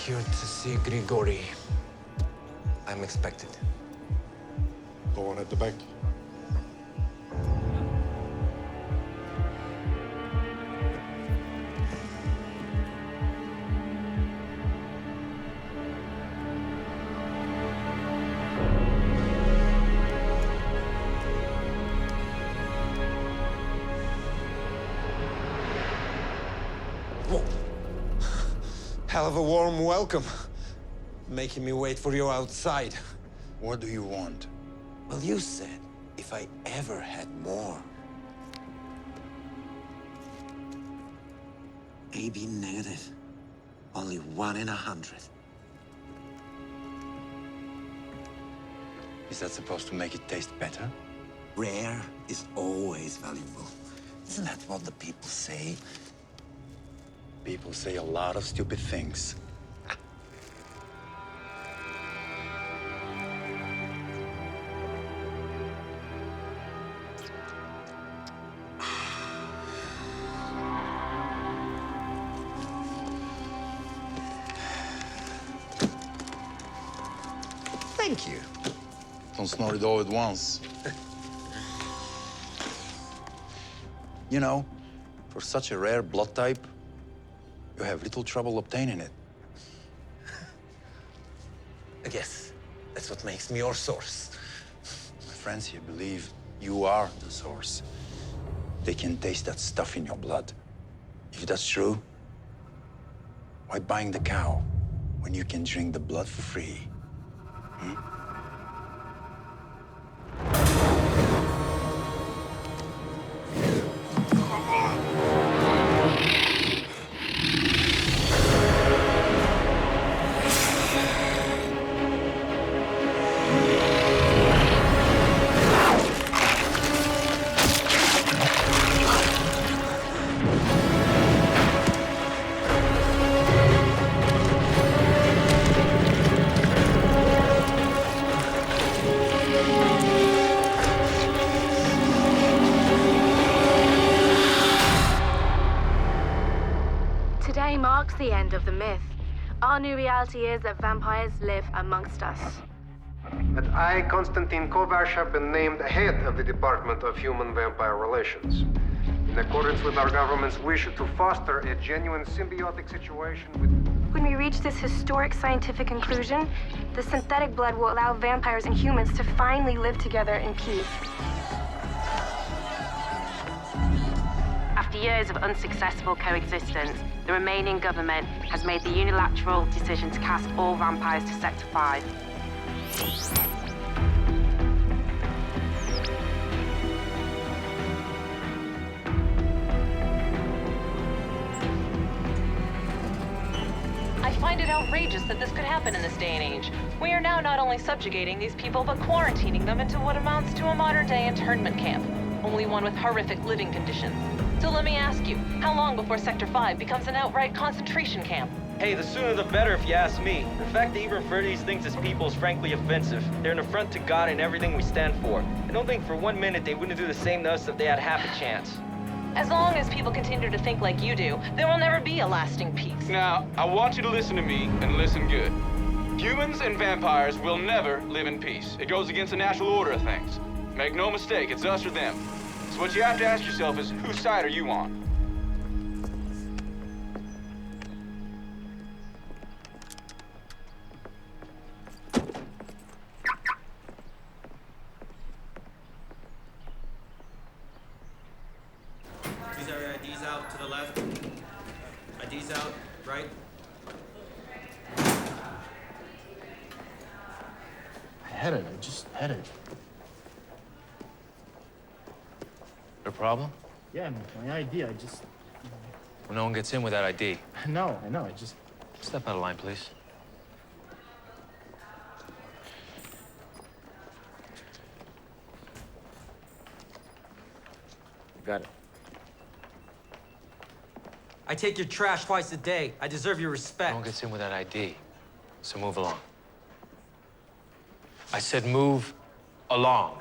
here to see Grigori. I'm expected. The one at the back. Whoa. Hell of a warm welcome. Making me wait for you outside. What do you want? Well, you said if I ever had more. AB negative. Only 1 in 100. Is that supposed to make it taste better? Rare is always valuable. Isn't that what the people say? People say a lot of stupid things. Thank you. Don't snort it all at once. You know, for such a rare blood type, you have little trouble obtaining it. I guess that's what makes me your source. My friends here believe you are the source. They can taste that stuff in your blood. If that's true, why buying the cow when you can drink the blood for free? Today marks the end of the myth. Our new reality is that vampires live amongst us. And I, Konstantin Kovash, have been named head of the Department of Human-Vampire Relations. In accordance with our government's wish to foster a genuine symbiotic situation with... When we reach this historic scientific conclusion, the synthetic blood will allow vampires and humans to finally live together in peace. After years of unsuccessful coexistence, the Romanian government has made the unilateral decision to cast all vampires to Sector 5. I find it outrageous that this could happen in this day and age. We are now not only subjugating these people, but quarantining them into what amounts to a modern-day internment camp, only one with horrific living conditions. So let me ask you, how long before Sector 5 becomes an outright concentration camp? Hey, the sooner the better if you ask me. The fact they even refer to these things as people is frankly offensive. They're an affront to God and everything we stand for. I don't think for 1 minute they wouldn't do the same to us if they had half a chance. As long as people continue to think like you do, there will never be a lasting peace. Now, I want you to listen to me and listen good. Humans and vampires will never live in peace. It goes against the natural order of things. Make no mistake, it's us or them. So what you have to ask yourself is, whose side are you on? These are IDs out to the left. IDs out, right. I just had it. A problem? Yeah, my ID, I just... Well, no one gets in without ID. No, I know, I just... Step out of line, please. Got it. I take your trash twice a day. I deserve your respect. No one gets in without ID, so move along. I said move along.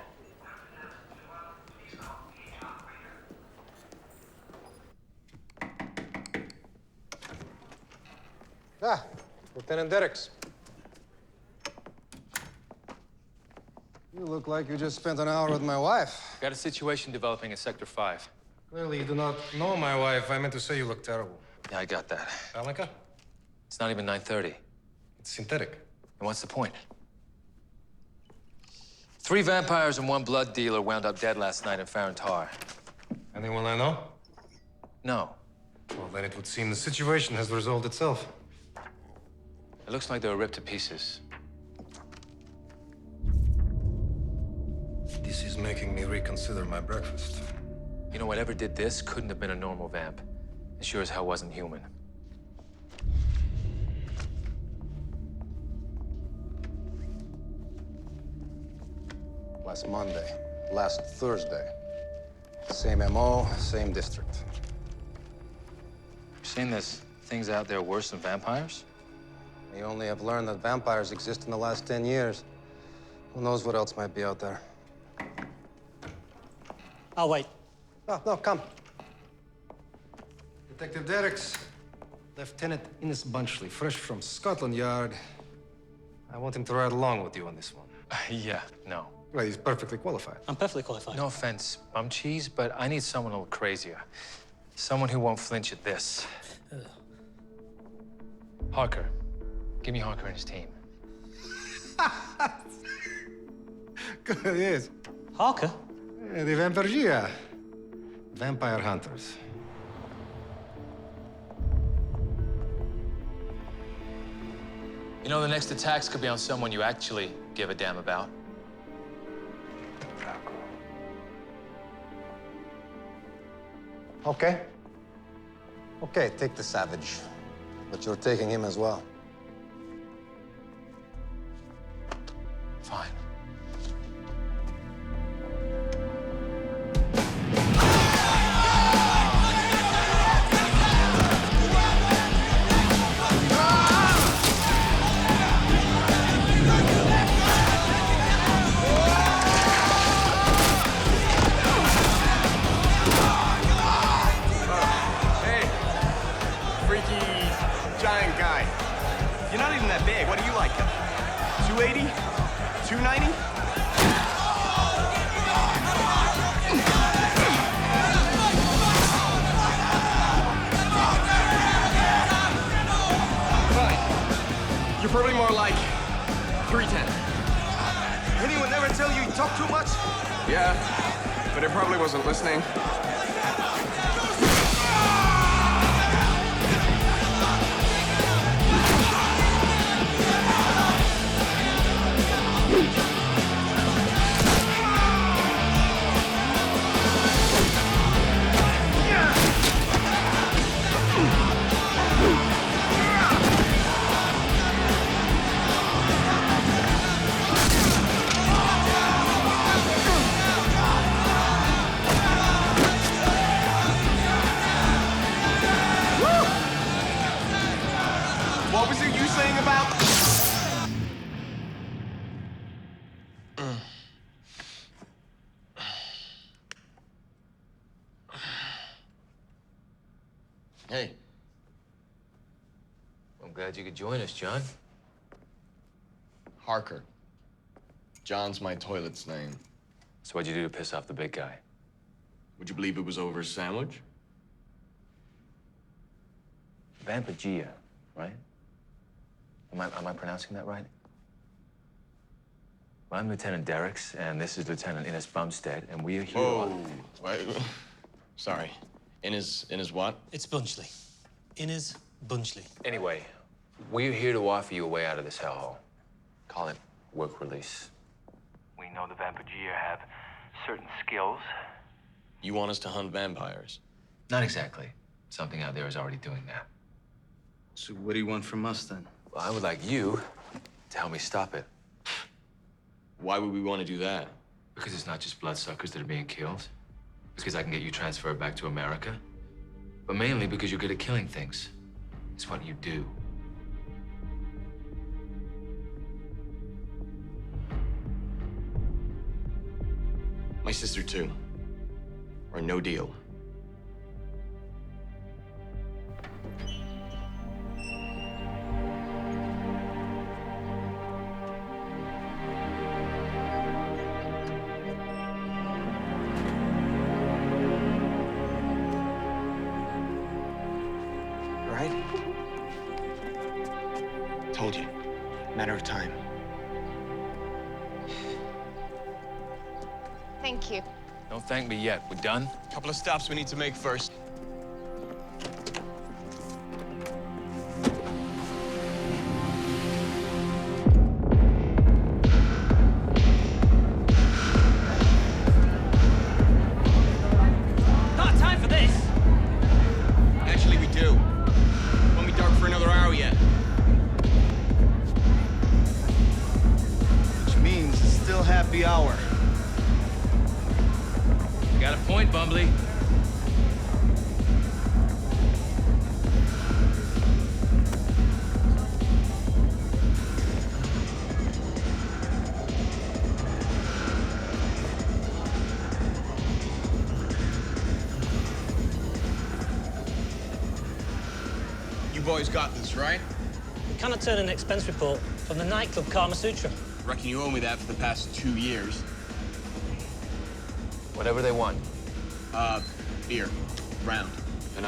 Lieutenant Derricks. You look like you just spent an hour with my wife. Got a situation developing in Sector 5. Clearly, you do not know my wife. I meant to say you look terrible. Yeah, I got that. Alnica? It's not even 9:30. It's synthetic. And what's the point? 3 vampires and 1 blood dealer wound up dead last night in Farantar. Anyone I know? No. Well, then it would seem the situation has resolved itself. It looks like they were ripped to pieces. This is making me reconsider my breakfast. You know, whatever did this couldn't have been a normal vamp. It sure as hell wasn't human. Last Monday, last Thursday. Same MO, same district. You're saying there's things out there worse than vampires? We only have learned that vampires exist in the last 10 years. Who knows what else might be out there? I'll wait. No, come. Detective Derricks. Lieutenant Innes Bunchley, fresh from Scotland Yard. I want him to ride along with you on this one. Yeah, no. Well, he's perfectly qualified. I'm perfectly qualified. No offense, bum cheese, but I need someone a little crazier. Someone who won't flinch at this. Harker. Give me Harker and his team. Good, yes. Harker? The VAMPYRE. Vampire hunters. You know, the next attacks could be on someone you actually give a damn about. Okay. Okay, take the savage. But you're taking him as well. Fine. Giant guy. You're not even that big. What are you like? 280? 290? Fine. You're probably more like 310. Anyone ever tell you talk too much? Yeah, but it probably wasn't listening. What was it you saying about? Hey. I'm glad you could join us, John. Harker. John's my toilet's name. So what'd you do to piss off the big guy? Would you believe it was over a sandwich? VAMPYRE, right? Am I pronouncing that right? Well, I'm Lieutenant Derricks, and this is Lieutenant Innes Bumstead, and we are here. Whoa. Wait. Sorry. Innes what? It's Bunchley. Innes Bunchley. Anyway, we're here to offer you a way out of this hellhole. Call it work release. We know the VAMPYRE have certain skills. You want us to hunt vampires? Not exactly. Something out there is already doing that. So what do you want from us, then? Well, I would like you to help me stop it. Why would we want to do that? Because it's not just bloodsuckers that are being killed. Because I can get you transferred back to America. But mainly because you're good at killing things. It's what you do. My sister, too. Or no deal. matter of time. Thank you. Don't thank me yet. We're done? Couple of stops we need to make first. Not time for this! Actually, we do. Won't be dark for another hour yet. Which means it's still happy hour. Got a point, Bumbly. You boys got this, right? We cannot turn in an expense report from the nightclub Kama Sutra. Reckon you owe me that for the past 2 years. Whatever they want. Beer. Round. And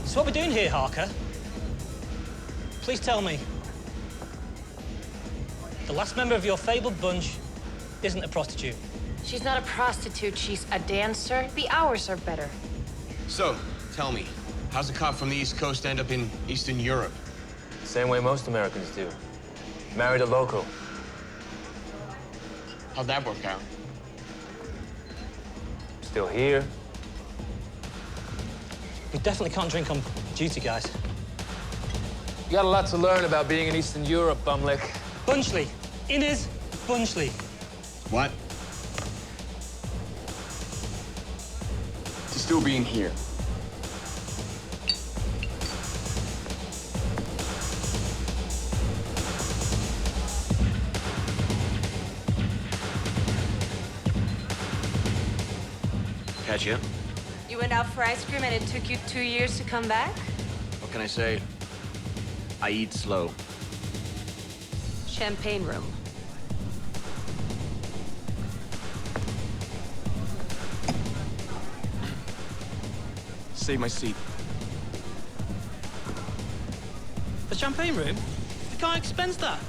So what we're doing here, Harker? Please tell me. The last member of your fabled bunch isn't a prostitute. She's not a prostitute, she's a dancer. The hours are better. So, tell me, how's a cop from the East Coast end up in Eastern Europe? same way most Americans do. Married a local. How'd that work out? Still here. We definitely can't drink on duty, guys. You got a lot to learn about being in Eastern Europe, Bumlick. Bunchley. Inez Bunchley. What? To still being here. Catch you. You went out for ice cream and it took you 2 years to come back? What can I say? I eat slow. Champagne room. Save my seat. The champagne room? We can't expense that.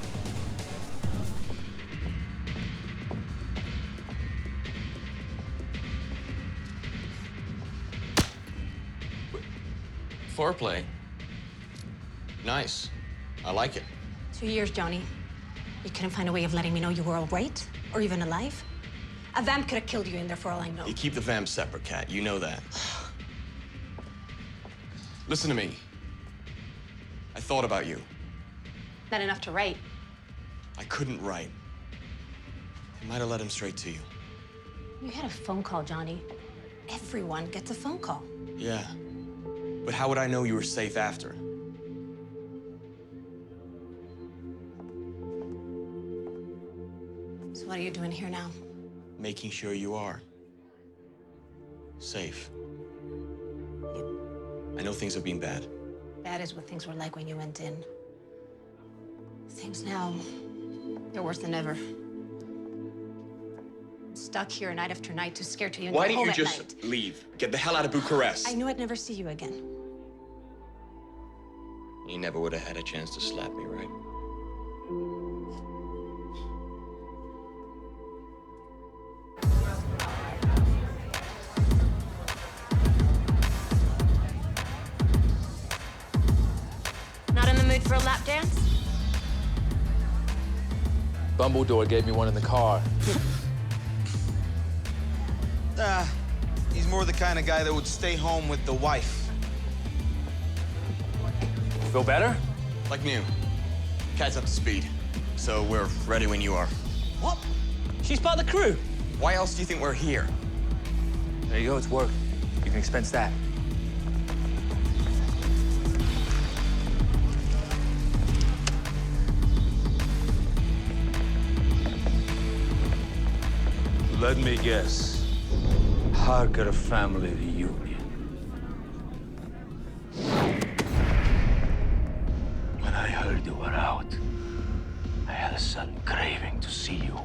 Foreplay. Nice. I like it. 2 years, Johnny. You couldn't find a way of letting me know you were all right? Or even alive? A vamp could have killed you in there for all I know. You keep the vamps separate, Kat. You know that. Listen to me. I thought about you. Not enough to write. I couldn't write. I might have led him straight to you. You had a phone call, Johnny. Everyone gets a phone call. Yeah. But how would I know you were safe after? So what are you doing here now? Making sure you are. Safe. Look, I know things have been bad. That is what things were like when you went in. Things now, they're worse than ever. I'm stuck here night after night, too scared to even Why get didn't home you at just night. leave? Get the hell out of Bucharest. I knew I'd never see you again. You never would have had a chance to slap me, right? Not in the mood for a lap dance? Bumbledore gave me one in the car. He's more the kind of guy that would stay home with the wife. Feel better? Like new. Cat's up to speed. So we're ready when you are. What? She's part of the crew? Why else do you think we're here? There you go, it's work. You can expense that. Let me guess. Harker family reunion. When I heard you were son craving to see you.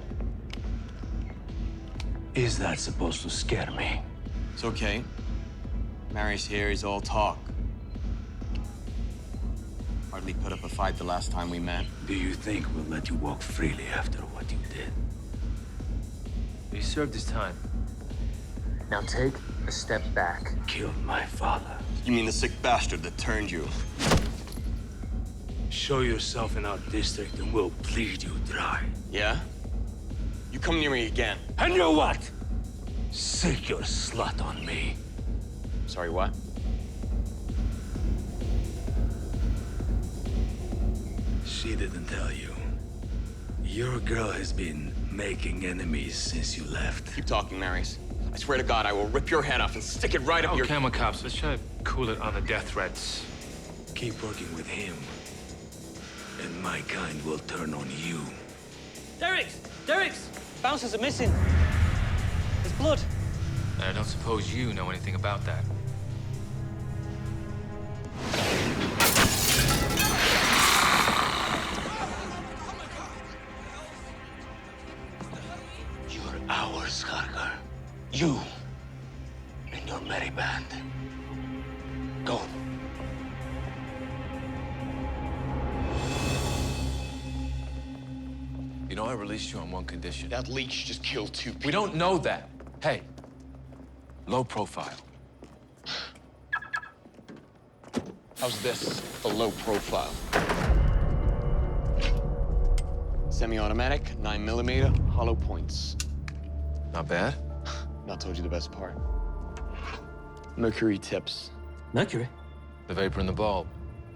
Is that supposed to scare me? It's okay. Mary's here, he's all talk. Hardly put up a fight the last time we met. Do you think we'll let you walk freely after what you did? He served his time. Now take a step back. Killed my father. You mean the sick bastard that turned you? Show yourself in our district and we'll bleed you dry. Yeah? You come near me again. And you what? Sick your slut on me. Sorry, what? She didn't tell you. Your girl has been making enemies since you left. Keep talking, Marys. I swear to God, I will rip your head off and stick it right up your... Come on, cops. Let's try to cool it on the death threats. Keep working with him, and my kind will turn on you. Derricks! Derricks! Bouncers are missing. There's blood. I don't suppose you know anything about that. You're ours, Harker. You and your merry band. Go. You know, I released you on one condition. That leech just killed 2 people. We don't know that. Hey, low profile. How's this? A low profile. Semi-automatic, 9mm, hollow points. Not bad. Not told you the best part. Mercury tips. Mercury? The vapor in the bulb.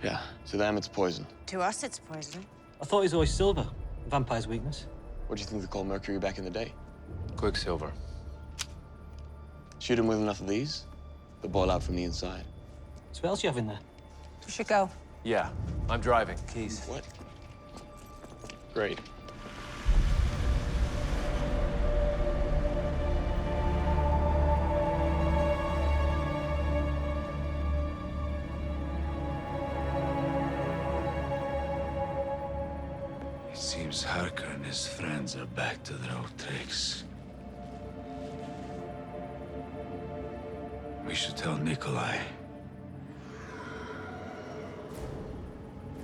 Yeah, to them it's poison. To us, it's poison. I thought it was always silver. Vampire's weakness. What do you think they called mercury back in the day? Quicksilver. Shoot them with enough of these, they'll boil out from the inside. So what else you have in there? We should go. Yeah, I'm driving. Keys. What? Great. It seems Harker and his friends are back to their old tricks. We should tell Nikolai.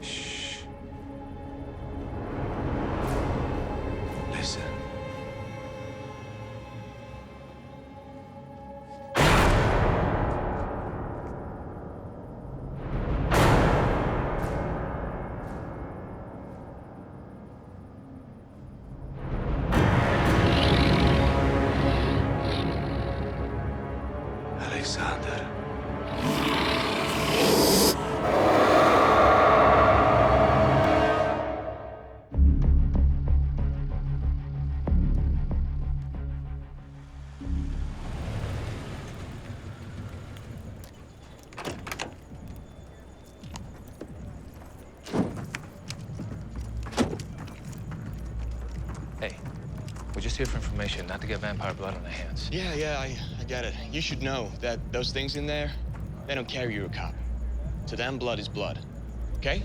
Shh. Listen. Alexander. Hey, we're just here for information, not to get vampire blood on our hands. Yeah, I get it. You should know that those things in there, they don't carry you a cop. To them, blood is blood. Okay?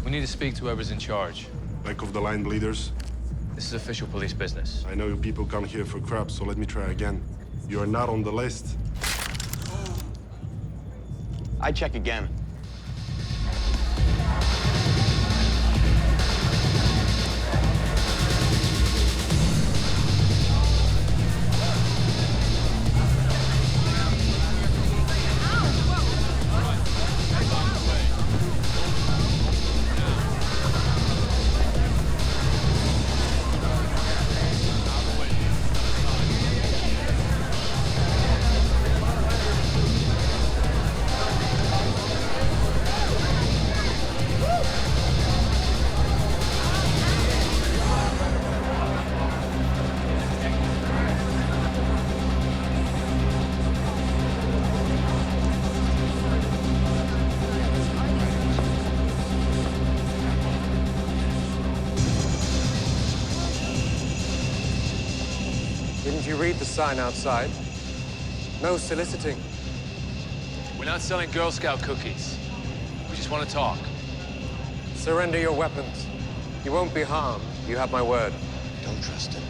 We need to speak to whoever's in charge. Back of the line bleeders. This is official police business. I know you people come here for crap, so let me try again. You are not on the list. I check again. Didn't you read the sign outside? No soliciting. We're not selling Girl Scout cookies. We just want to talk. Surrender your weapons. You won't be harmed. You have my word. Don't trust him.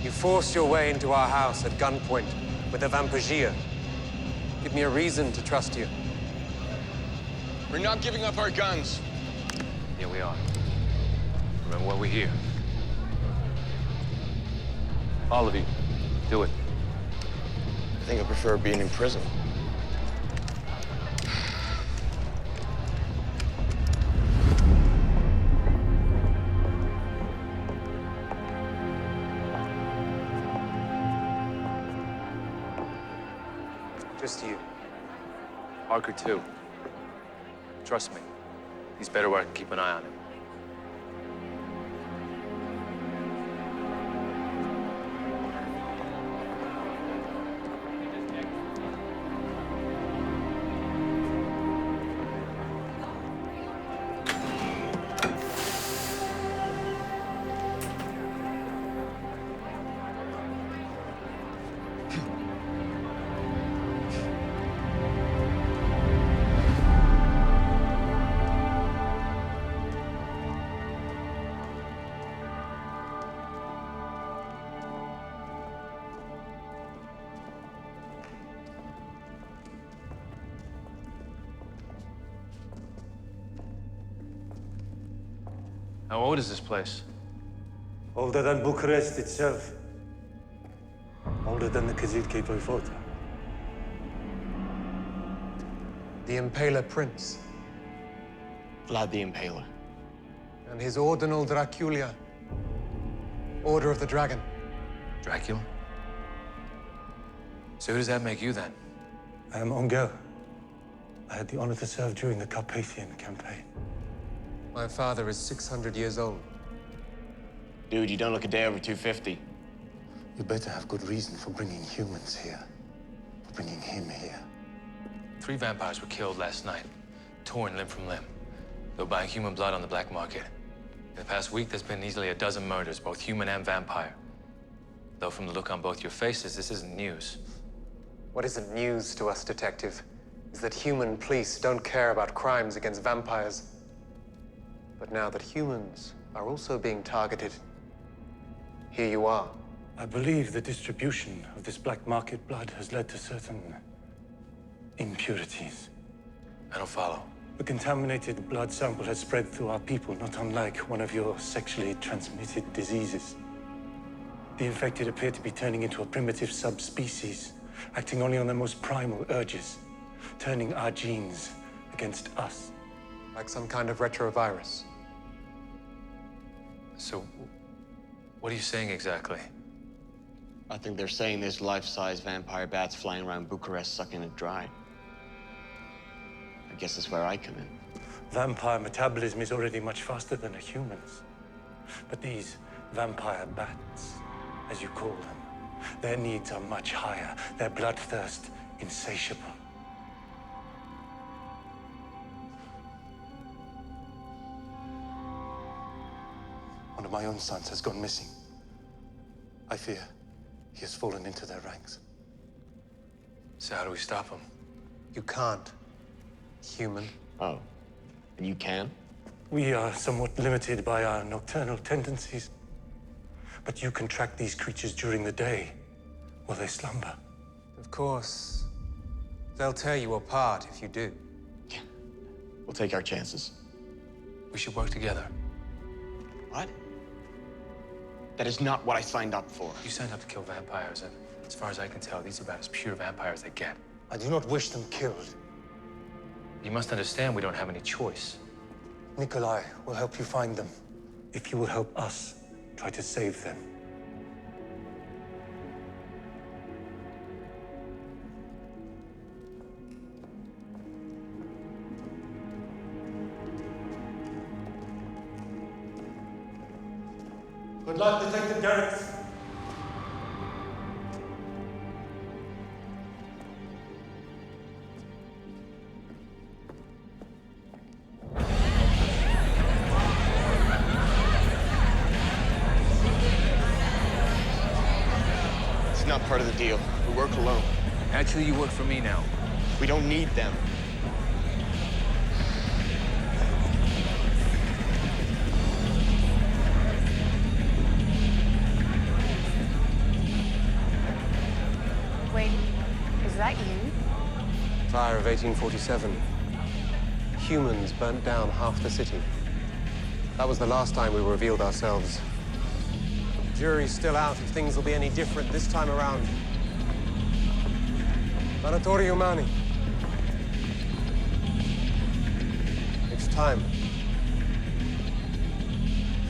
You forced your way into our house at gunpoint with a VAMPYRE. Give me a reason to trust you. We're not giving up our guns. Here we are. Remember why we're here. All of you, do it. I think I prefer being in prison. Just you. Parker, too. Trust me. He's better where I can keep an eye on him. How old is this place? Older than Bucharest itself. Older than the Kazilke Voivode. The Impaler Prince. Vlad the Impaler. And his Ordinal Draculia. Order of the Dragon. Dracula? So who does that make you, then? I am Ongel. I had the honor to serve during the Carpathian campaign. My father is 600 years old. Dude, you don't look a day over 250. You better have good reason for bringing humans here. For bringing him here. 3 vampires were killed last night, torn limb from limb. They were buying human blood on the black market. In the past week, there's been easily a dozen murders, both human and vampire. Though from the look on both your faces, this isn't news. What isn't news to us, Detective, is that human police don't care about crimes against vampires. But now that humans are also being targeted, here you are. I believe the distribution of this black market blood has led to certain impurities. I don't follow. The contaminated blood sample has spread through our people, not unlike one of your sexually transmitted diseases. The infected appear to be turning into a primitive subspecies, acting only on their most primal urges, turning our genes against us. Like some kind of retrovirus. So, what are you saying exactly? I think they're saying there's life-size vampire bats flying around Bucharest sucking it dry. I guess that's where I come in. Vampire metabolism is already much faster than a human's. But these vampire bats, as you call them, their needs are much higher, their bloodthirst insatiable. One of my own sons has gone missing. I fear he has fallen into their ranks. So how do we stop him? You can't. Human. Oh. And you can? We are somewhat limited by our nocturnal tendencies. But you can track these creatures during the day while they slumber. Of course. They'll tear you apart if you do. Yeah. We'll take our chances. We should work together. What? That is not what I signed up for. You signed up to kill vampires, and as far as I can tell, these are about as pure vampires as they get. I do not wish them killed. You must understand we don't have any choice. Nikolai will help you find them. If you will help us try to save them. Good luck, Detective Garrett. It's not part of the deal. We work alone. Actually, you work for me now. We don't need them. Wait, is that you? Fire of 1847. Humans burnt down half the city. That was the last time we revealed ourselves. Jury's still out if things will be any different this time around. Donatori umani. It's time.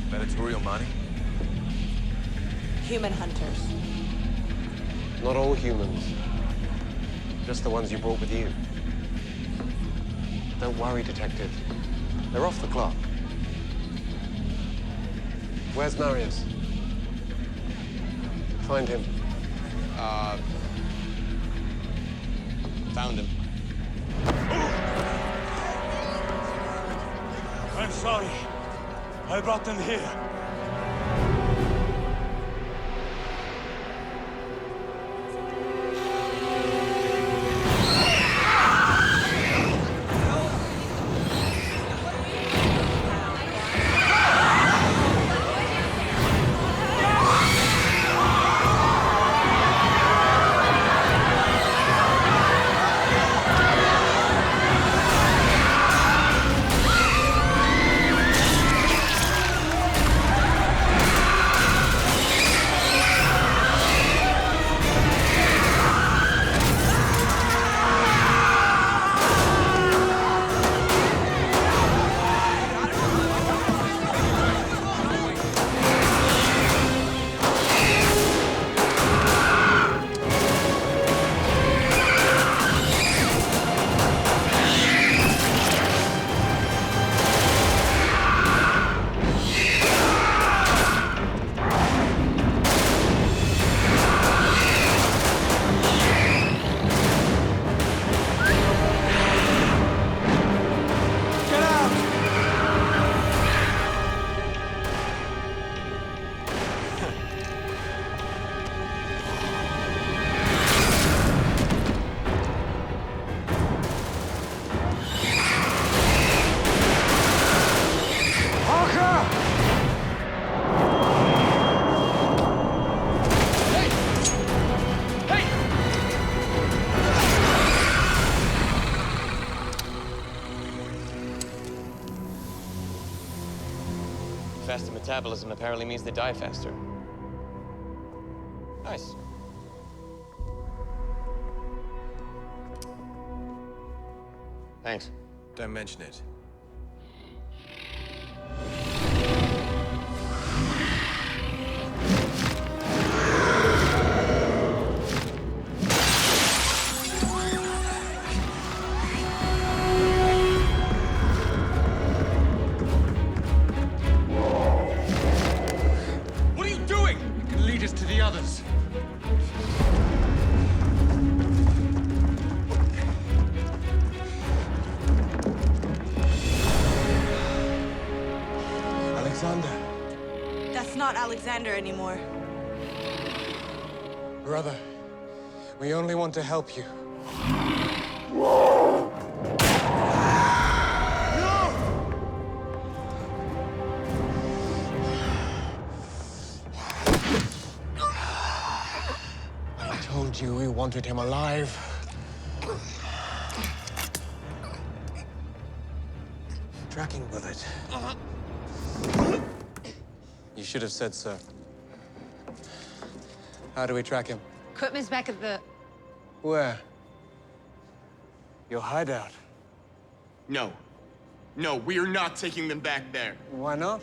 Donatori umani? Human hunters. Not all humans. Just the ones you brought with you. Don't worry, Detective. They're off the clock. Where's Marius? Find him. Found him. I'm sorry. I brought them here. Faster metabolism apparently means they die faster. Nice. Thanks. Don't mention it. What are you doing? It can lead us to the others. Alexander. That's not Alexander anymore. Brother, we only want to help you. I told you we wanted him alive. Tracking bullet. You should have said so. How do we track him? Equipment's back at the... Where? Your hideout. No. No, we are not taking them back there. Why not?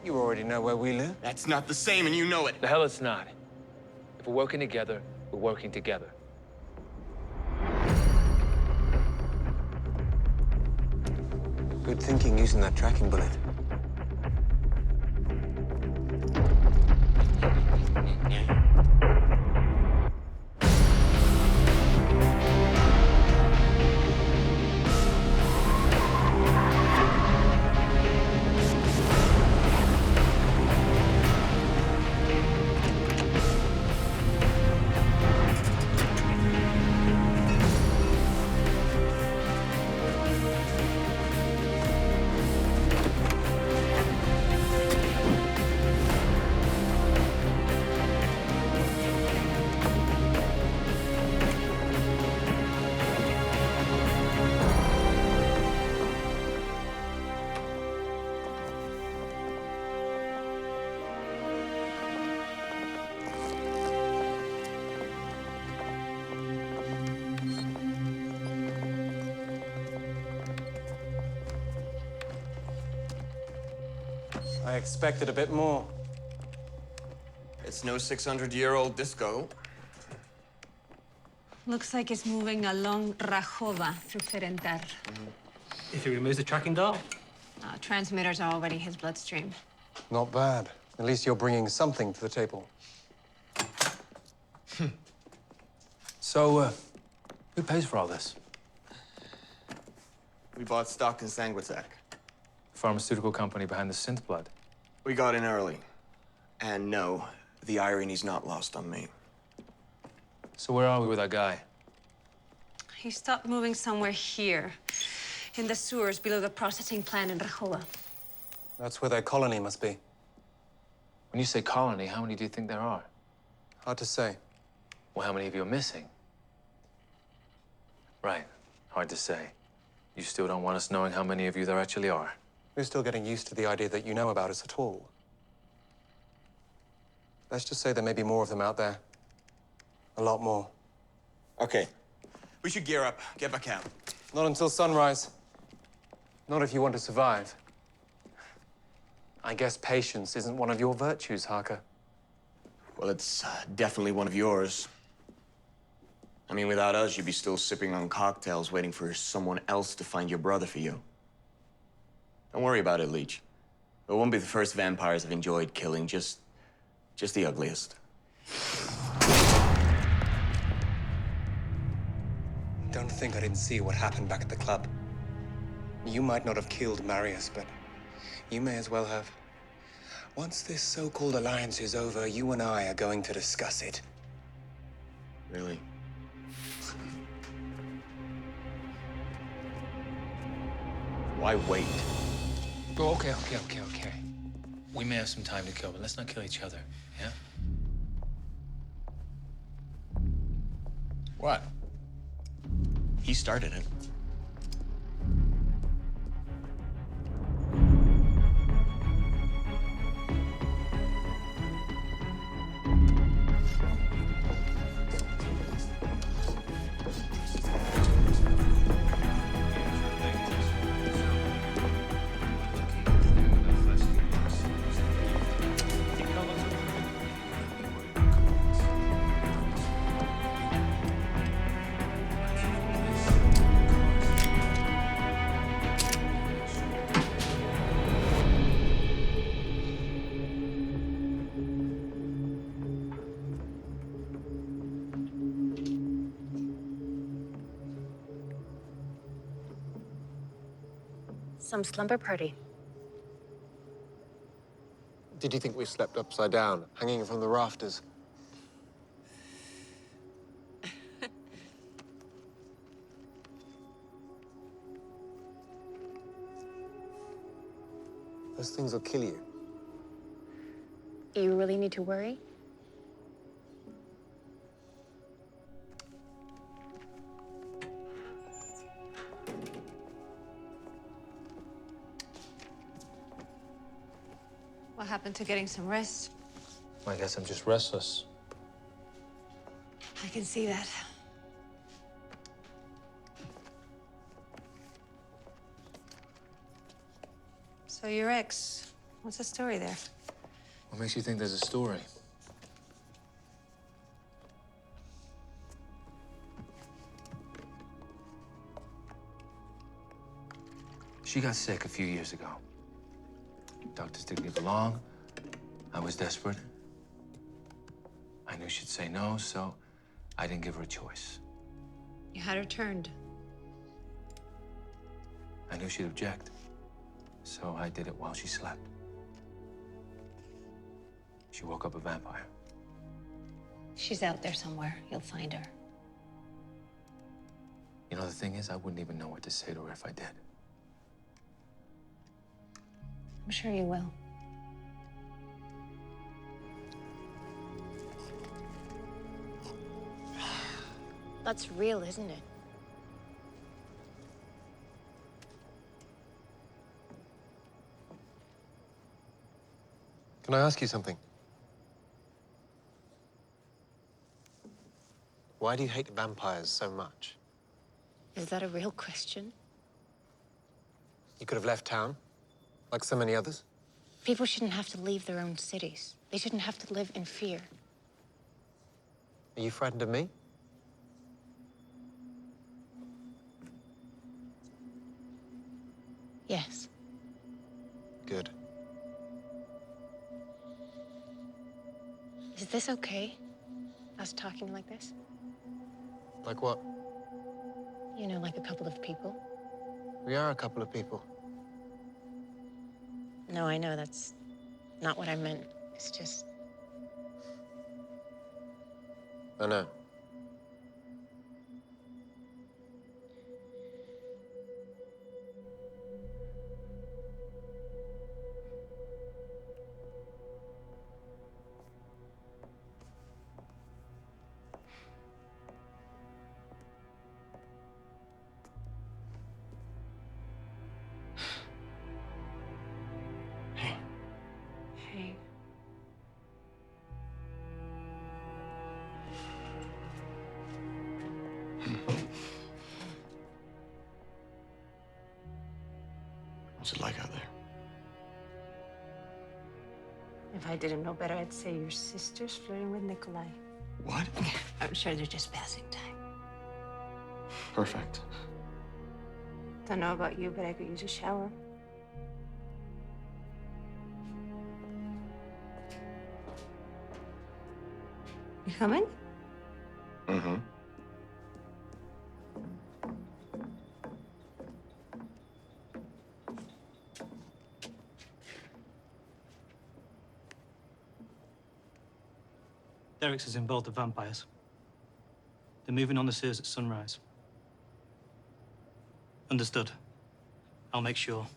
You already know where we live. That's not the same, and you know it. The hell it's not. If we're working together, we're working together. Good thinking using that tracking bullet. I expected a bit more. It's no 600-year-old disco. Looks like it's moving along Rahova through Ferentar. If he removes the tracking dial? Transmitters are already his bloodstream. Not bad. At least you're bringing something to the table. So, who pays for all this? We bought stock in Sanguitech. Pharmaceutical company behind the synth blood. We got in early. And no, the irony's not lost on me. So where are we with our guy? He stopped moving somewhere here, in the sewers below the processing plant in Rahova. That's where their colony must be. When you say colony, how many do you think there are? Hard to say. Well, how many of you are missing? Right, hard to say. You still don't want us knowing how many of you there actually are. We're still getting used to the idea that you know about us at all. Let's just say there may be more of them out there. A lot more. Okay. We should gear up, get back out. Not until sunrise. Not if you want to survive. I guess patience isn't one of your virtues, Harker. Well, it's definitely one of yours. I mean, without us, you'd be still sipping on cocktails, waiting for someone else to find your brother for you. Don't worry about it, Leech. It won't be the first vampires I've enjoyed killing, just the ugliest. Don't think I didn't see what happened back at the club. You might not have killed Marius, but you may as well have. Once this so-called alliance is over, you and I are going to discuss it. Really? Why wait? Oh, okay. We may have some time to kill, but let's not kill each other, yeah? What? He started it. Some slumber party. Did you think we slept upside down, hanging from the rafters? Those things will kill you. You really need to worry? What happened to getting some rest? I guess I'm just restless. I can see that. So your ex, what's the story there? What makes you think there's a story? She got sick a few years ago. Doctors didn't get along. I was desperate. I knew she'd say no, so I didn't give her a choice. You had her turned. I knew she'd object, so I did it while she slept. She woke up a vampire. She's out there somewhere. You'll find her. You know, the thing is, I wouldn't even know what to say to her if I did. I'm sure you will. That's real, isn't it? Can I ask you something? Why do you hate vampires so much? Is that a real question? You could have left town, like so many others. People shouldn't have to leave their own cities. They shouldn't have to live in fear. Are you frightened of me? Yes. Good. Is this okay? Us talking like this? Like what? You know, like a couple of people. We are a couple of people. No, I know that's not what I meant. It's just... I know. Hey. What's it like out there? If I didn't know better, I'd say your sister's flirting with Nikolai. What? I'm sure they're just passing time. Perfect. Don't know about you, but I could use a shower. You coming? Mm-hmm. Derek's is involved the vampires. They're moving on the sewers at sunrise. Understood. I'll make sure.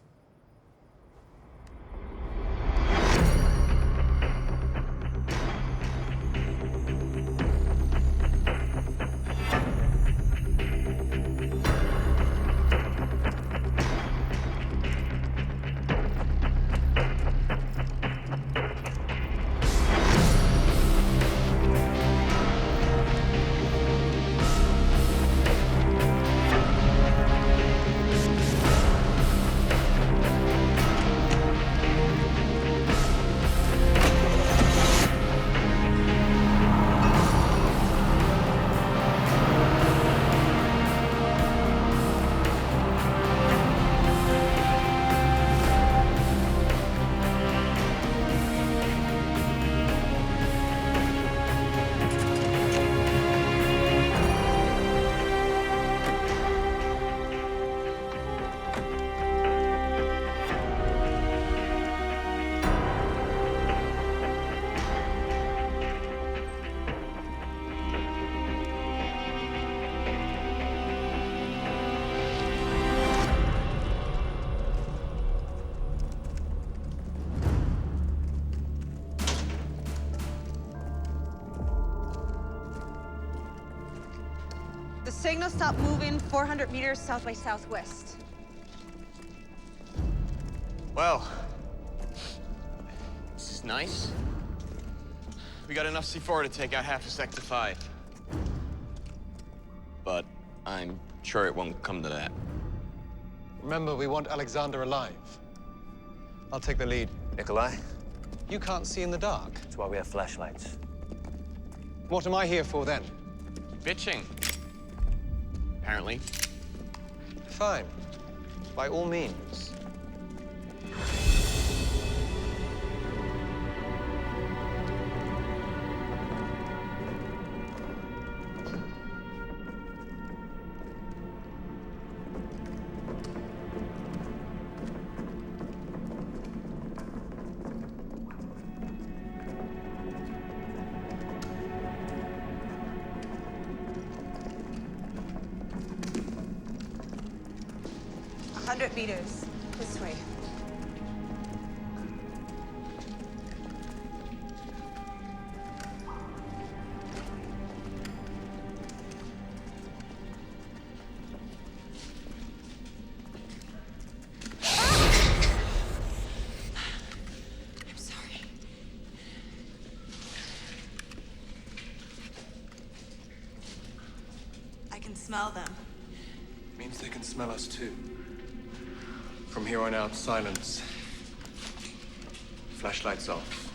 The signal stopped moving 400 meters south by southwest. Well, this is nice. We got enough C4 to take out half of Sector 5. But I'm sure it won't come to that. Remember, we want Alexander alive. I'll take the lead. Nikolai? You can't see in the dark. That's why we have flashlights. What am I here for, then? Bitching. Apparently. Fine. By all means. Meters this way. I'm sorry. I can smell them. Means they can smell us too. From here on out, silence. Flashlights off.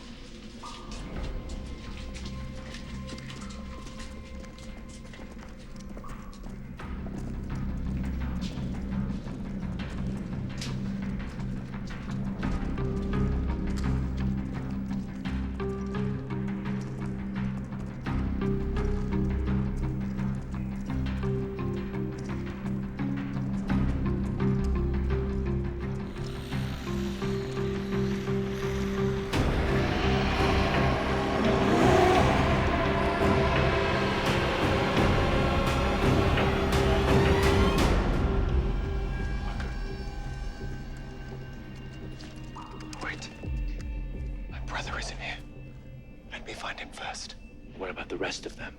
What about the rest of them?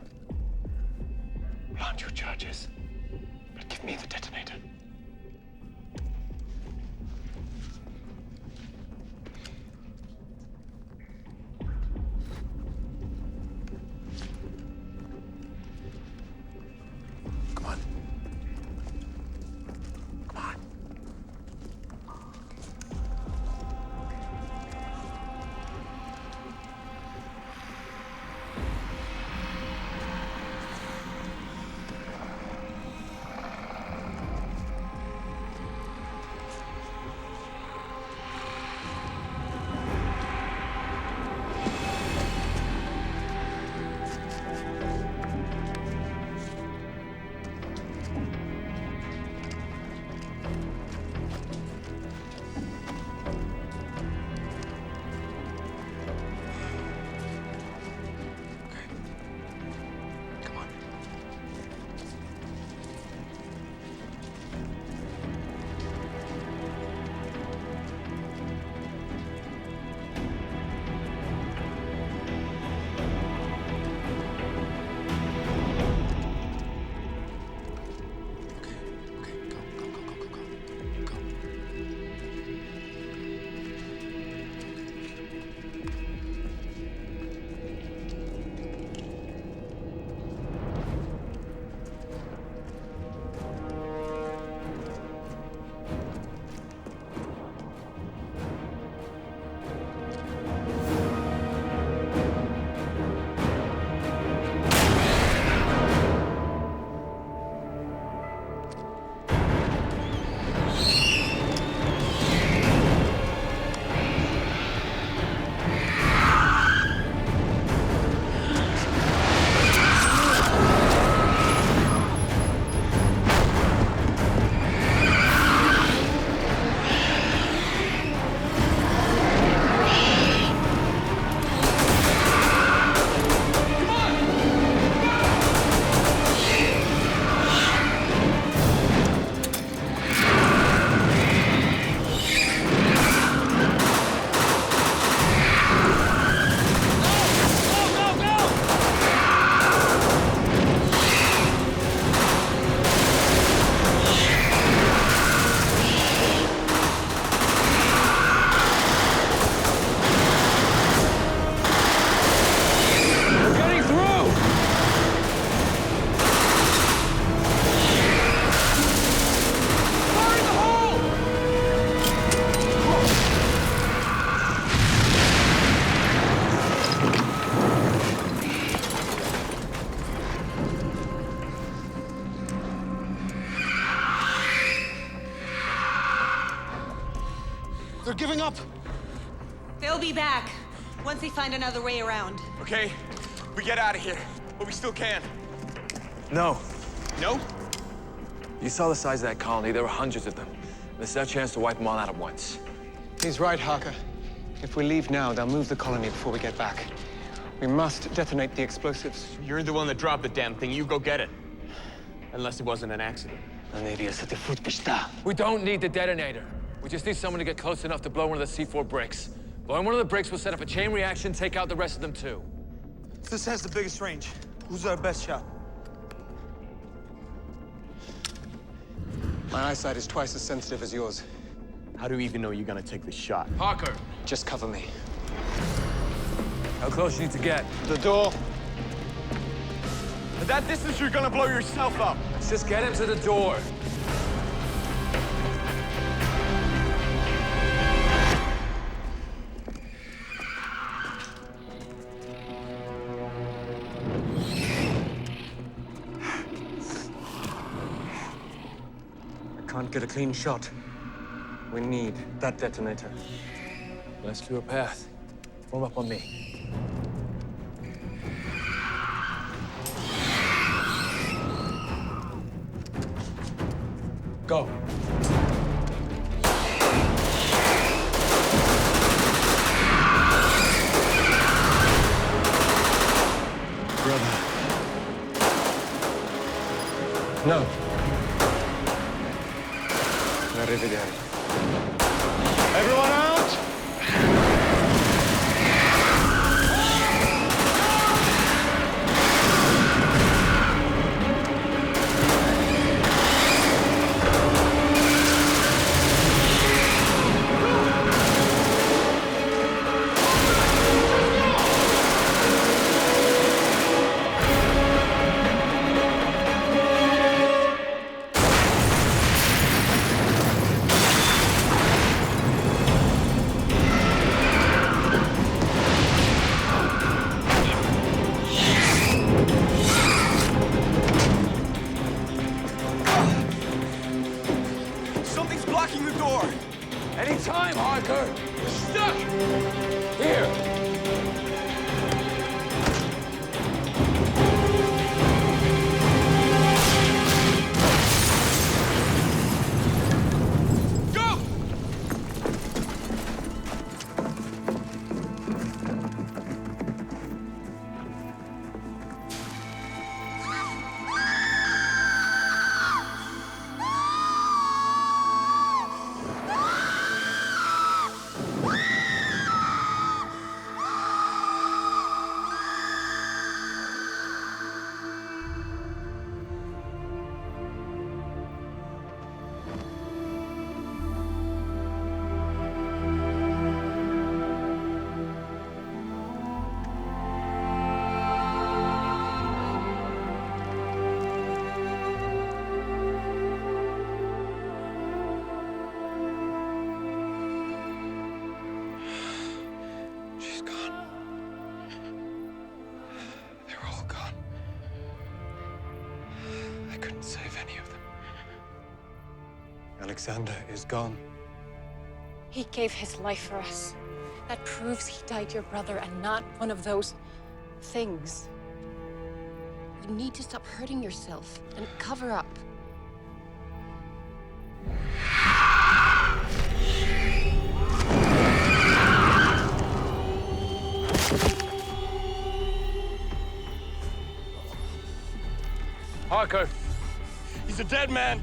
Plant your charges, but give me the detonator. Come on. Come on. They're giving up. They'll be back once they find another way around. Okay, we get out of here, but we still can. No. No? You saw the size of that colony. There were hundreds of them. This is our chance to wipe them all out at once. He's right, Harker. If we leave now, they'll move the colony before we get back. We must detonate the explosives. You're the one that dropped the damn thing. You go get it. Unless it wasn't an accident. We don't need the detonator. We just need someone to get close enough to blow one of the C4 bricks. Blowing one of the bricks will set up a chain reaction, take out the rest of them too. This has the biggest range. Who's our best shot? My eyesight is twice as sensitive as yours. How do you even know you're gonna take the shot? Parker! Just cover me. How close you need to get? The door. At that distance, you're gonna blow yourself up. Let's just get him to the door. can't get a clean shot. We need that detonator. Let's clear a path. Form up on me. Go. Brother. No. Arrivederci. Everyone out! Something's blocking the door! Anytime, Harker! We're stuck! Here! Go! She's gone. They're all gone. I couldn't save any of them. Alexander is gone. He gave his life for us. That proves he died your brother and not one of those things. You need to stop hurting yourself and cover up. Harker! He's a dead man!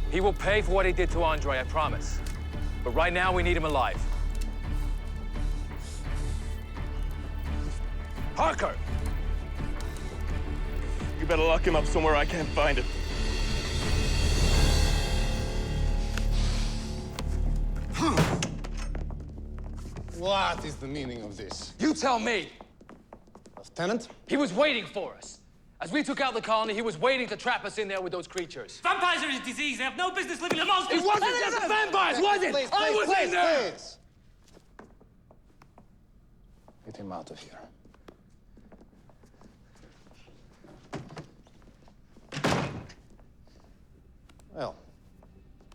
He will pay for what he did to Andre, I promise. But right now, we need him alive. Harker! You better lock him up somewhere I can't find him. What is the meaning of this? You tell me! Lieutenant? He was waiting for us. As we took out the colony, he was waiting to trap us in there with those creatures. Vampires are a disease. They have no business living amongst us. It wasn't just the vampires, was it? Please, I was in there! Please. Get him out of here. Well,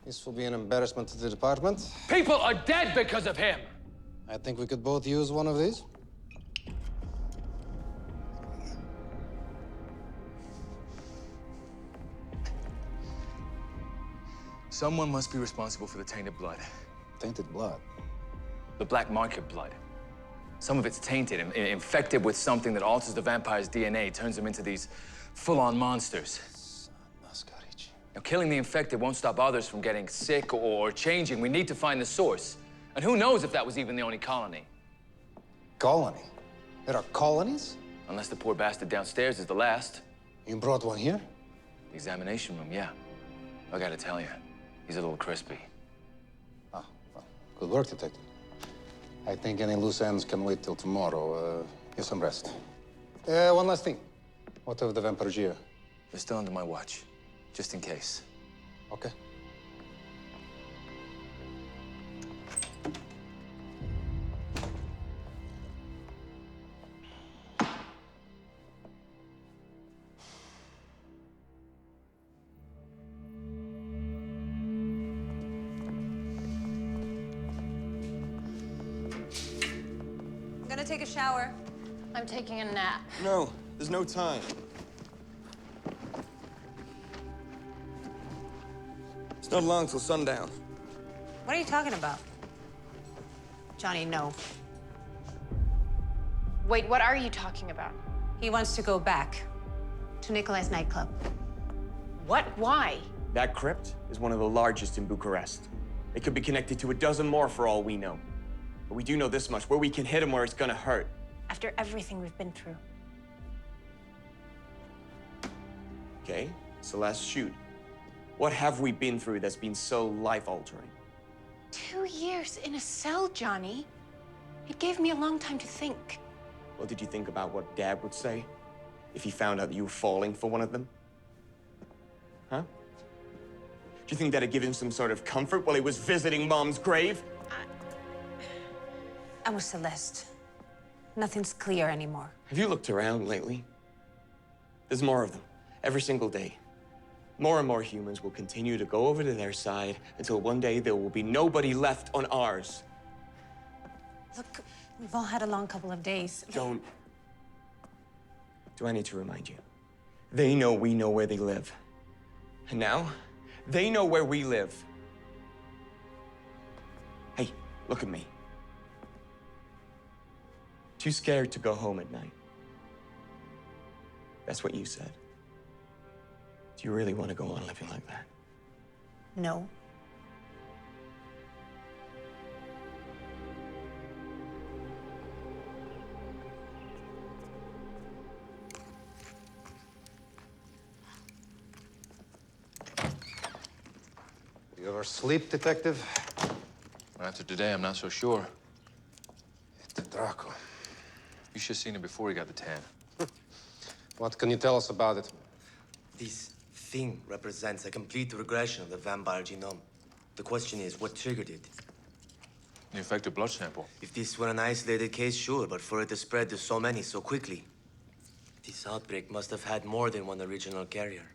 this will be an embarrassment to the department. People are dead because of him! I think we could both use one of these. Someone must be responsible for the tainted blood. Tainted blood? The black market blood. Some of it's tainted and infected with something that alters the vampire's DNA, turns them into these full-on monsters. Now, killing the infected won't stop others from getting sick or changing. We need to find the source. And who knows if that was even the only colony? Colony? There are colonies? Unless the poor bastard downstairs is the last. You brought one here? The examination room, yeah. I gotta tell you, he's a little crispy. Ah, well, good work, Detective. I think any loose ends can wait till tomorrow. Get some rest. One last thing. What of the VAMPYRE? They're still under my watch, just in case. Okay. take a shower. I'm taking a nap. No, there's no time. It's not long till sundown. What are you talking about? Johnny, no. Wait, what are you talking about? He wants to go back to Nikolai's nightclub. What? Why? That crypt is one of the largest in Bucharest. It could be connected to a dozen more for all we know. But we do know this much, where we can hit him where it's gonna hurt. After everything we've been through. Okay, Celeste, shoot. What have we been through that's been so life-altering? 2 years in a cell, Johnny. It gave me a long time to think. Well, did you think about what Dad would say if he found out that you were falling for one of them? Huh? Do you think that'd give him some sort of comfort while he was visiting Mom's grave? I'm with Celeste. Nothing's clear anymore. Have you looked around lately? There's more of them, every single day. More and more humans will continue to go over to their side until one day there will be nobody left on ours. Look, we've all had a long couple of days. Don't. Do I need to remind you? They know we know where they live. And now, they know where we live. Hey, look at me. Too scared to go home at night. That's what you said. Do you really want to go on living like that? No. You ever sleep, detective? After today, I'm not so sure. The Draco. You should have seen it before he got the tan. What can you tell us about it? This thing represents a complete regression of the vampire genome. The question is, what triggered it? The infected blood sample. If this were an isolated case, sure, but for it to spread to so many so quickly, this outbreak must have had more than one original carrier.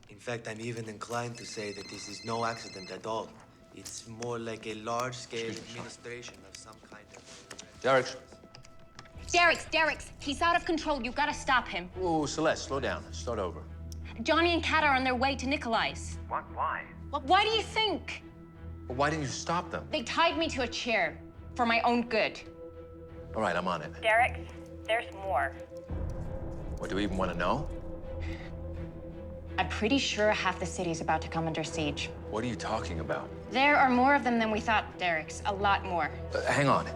In fact, I'm even inclined to say that this is no accident at all. It's more like a large-scale administration of some kind of... Derek's, he's out of control. You gotta stop him. Whoa, Celeste, slow down. Start over. Johnny and Kat are on their way to Nikolai's. What? Why? Well, why do you think? Well, why didn't you stop them? They tied me to a chair for my own good. All right, I'm on it. Derek, there's more. What, do we even want to know? I'm pretty sure half the city's about to come under siege. What are you talking about? There are more of them than we thought, Derek's. A lot more. Hang on.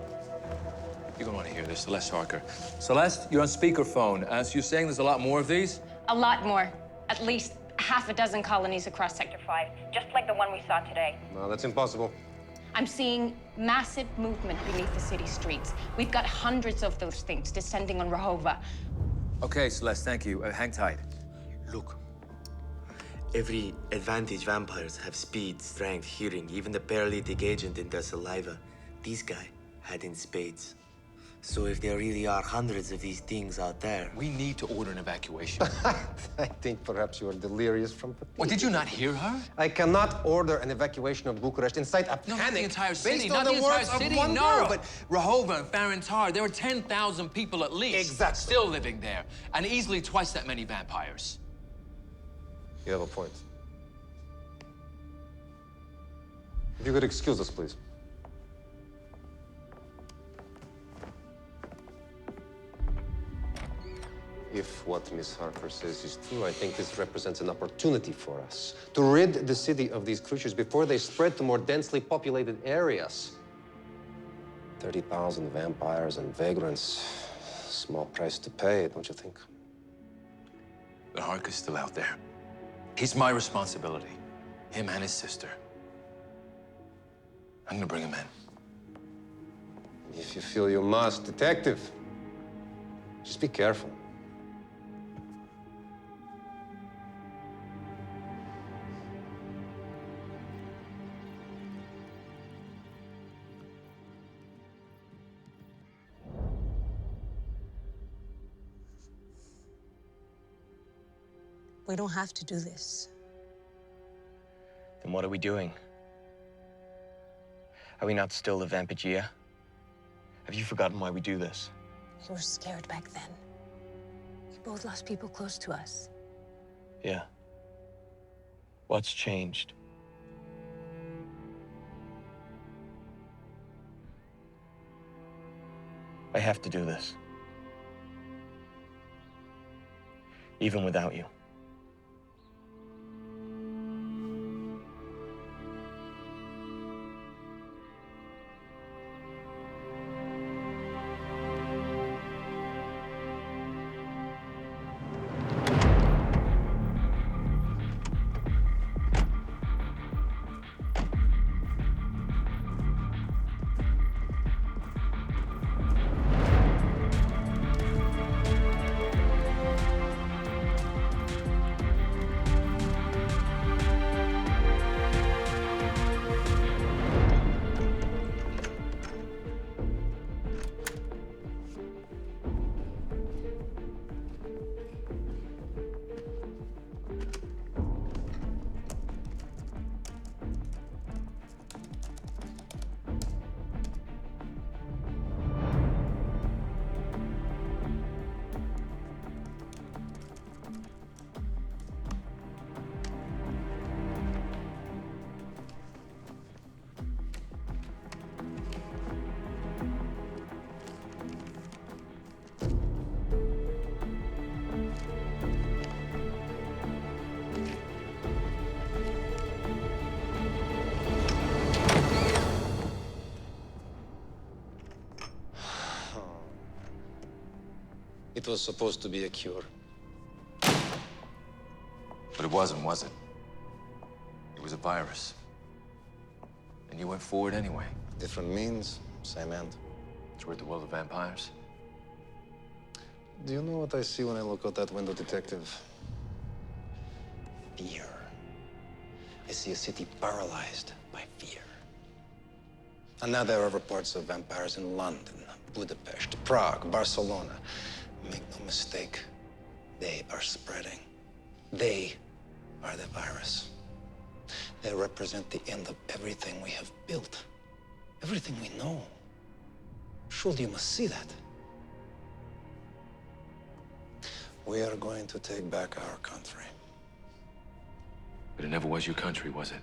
You're gonna want to hear this. Celeste Harker. Celeste, you're on speakerphone. So you're saying there's a lot more of these? A lot more. At least half a dozen colonies across Sector 5, just like the one we saw today. No, that's impossible. I'm seeing massive movement beneath the city streets. We've got hundreds of those things descending on Rahova. Okay, Celeste, thank you. Hang tight. Look. Every advantage vampires have speed, strength, hearing, even the paralytic agent in their saliva. This guy had in spades. So if there really are hundreds of these things out there... We need to order an evacuation. I think perhaps you are delirious from fatigue. What, did you not hear her? I cannot order an evacuation of Bucharest inside a No, panic not the entire city. based Not on the the entire words city, of one no. girl. But Rahova and Farentar, there were 10,000 people at least. Exactly. Still living there. And easily twice that many vampires. You have a point. If you could excuse us, please. If what Miss Harper says is true, I think this represents an opportunity for us to rid the city of these creatures before they spread to more densely populated areas. 30,000 vampires and vagrants. Small price to pay, don't you think? But Harker's still out there. He's my responsibility. Him and his sister. I'm gonna bring him in. If you feel you must, detective, just be careful. We don't have to do this. Then what are we doing? Are we not still the VAMPYRE? Have you forgotten why we do this? We were scared back then. We both lost people close to us. Yeah. What's changed? I have to do this. Even without you. It was supposed to be a cure. But it wasn't, was it? It was a virus. And you went forward anyway. Different means, same end. Toward the world of vampires? Do you know what I see when I look out that window, Detective? Fear. I see a city paralyzed by fear. And now there are reports of vampires in London, Budapest, Prague, Barcelona. Make no mistake, they are spreading. They are the virus. They represent the end of everything we have built, everything we know. Surely you must see that. We are going to take back our country. But it never was your country, was it?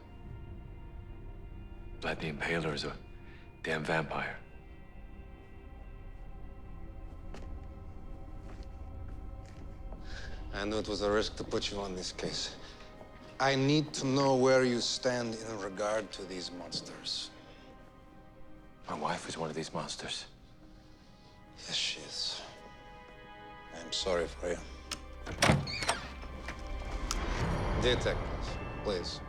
Vlad the Impaler is a damn vampire. I knew it was a risk to put you on this case. I need to know where you stand in regard to these monsters. My wife is one of these monsters. Yes, she is. I'm sorry for you. Detectives, please.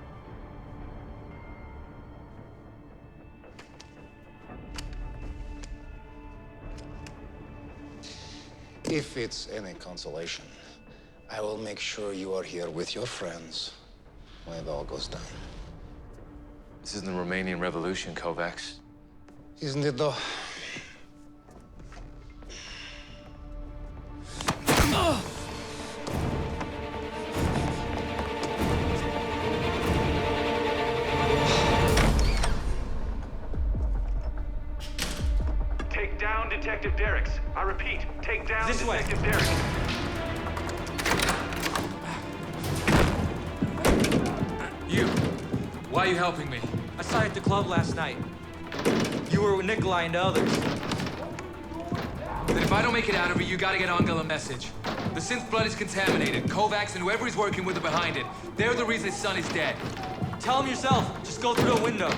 If it's any consolation, I will make sure you are here with your friends when it all goes down. This isn't the Romanian Revolution, Kovacs. Isn't it, though? Take down Detective Derricks. I repeat, take down Detective Derricks. You! Why are you helping me? I saw you at the club last night. You were with Nikolai and the others. Then if I don't make it out of it, you gotta get Angel a message. The synth blood is contaminated. Kovacs and whoever he's working with are behind it. They're the reason his son is dead. Tell him yourself. Just go through the window.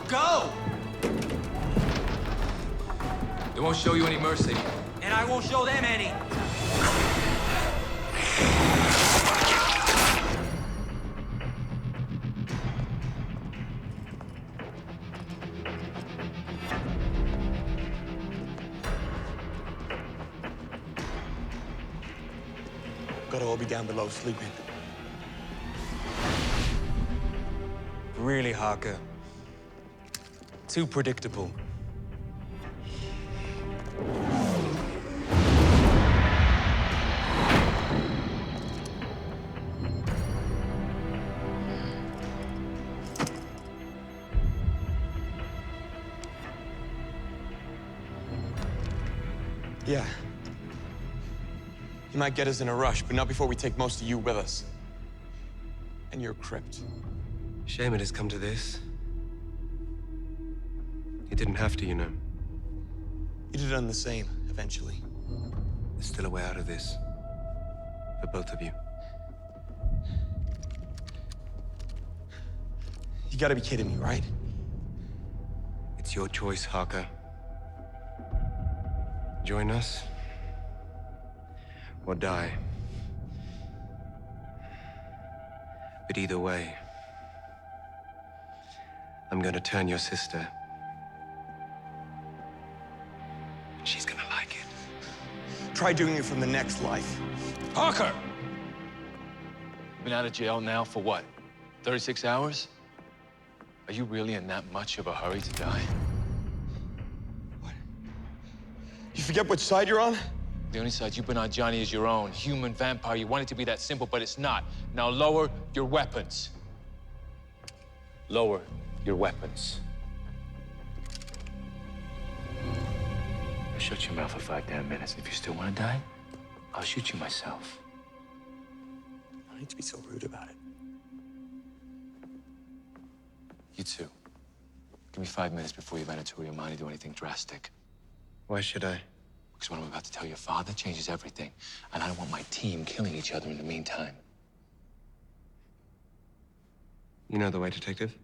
Go! They won't show you any mercy. And I won't show them any. Gotta all be down below sleeping. Really, Harker. Too predictable. Yeah. He might get us in a rush, but not before we take most of you with us. And your crypt. Shame it has come to this. You didn't have to, you know. You'd have done the same, eventually. There's still a way out of this. For both of you. You gotta be kidding me, right? It's your choice, Harker. Join us, or die. But either way, I'm gonna turn your sister. She's gonna like it. Try doing it from the next life. Harker! Been out of jail now for what? 36 hours? Are you really in that much of a hurry to die? You forget which side you're on? The only side you've been on, Johnny, is your own. Human vampire. You want it to be that simple, but it's not. Now lower your weapons. Lower your weapons. Now shut your mouth for 5 damn minutes. If you still want to die, I'll shoot you myself. I don't need to be so rude about it. You too. Give me 5 minutes before you mandatory your mind to do anything drastic. Why should I? Because what I'm about to tell your father changes everything. And I don't want my team killing each other in the meantime. You know the way, Detective?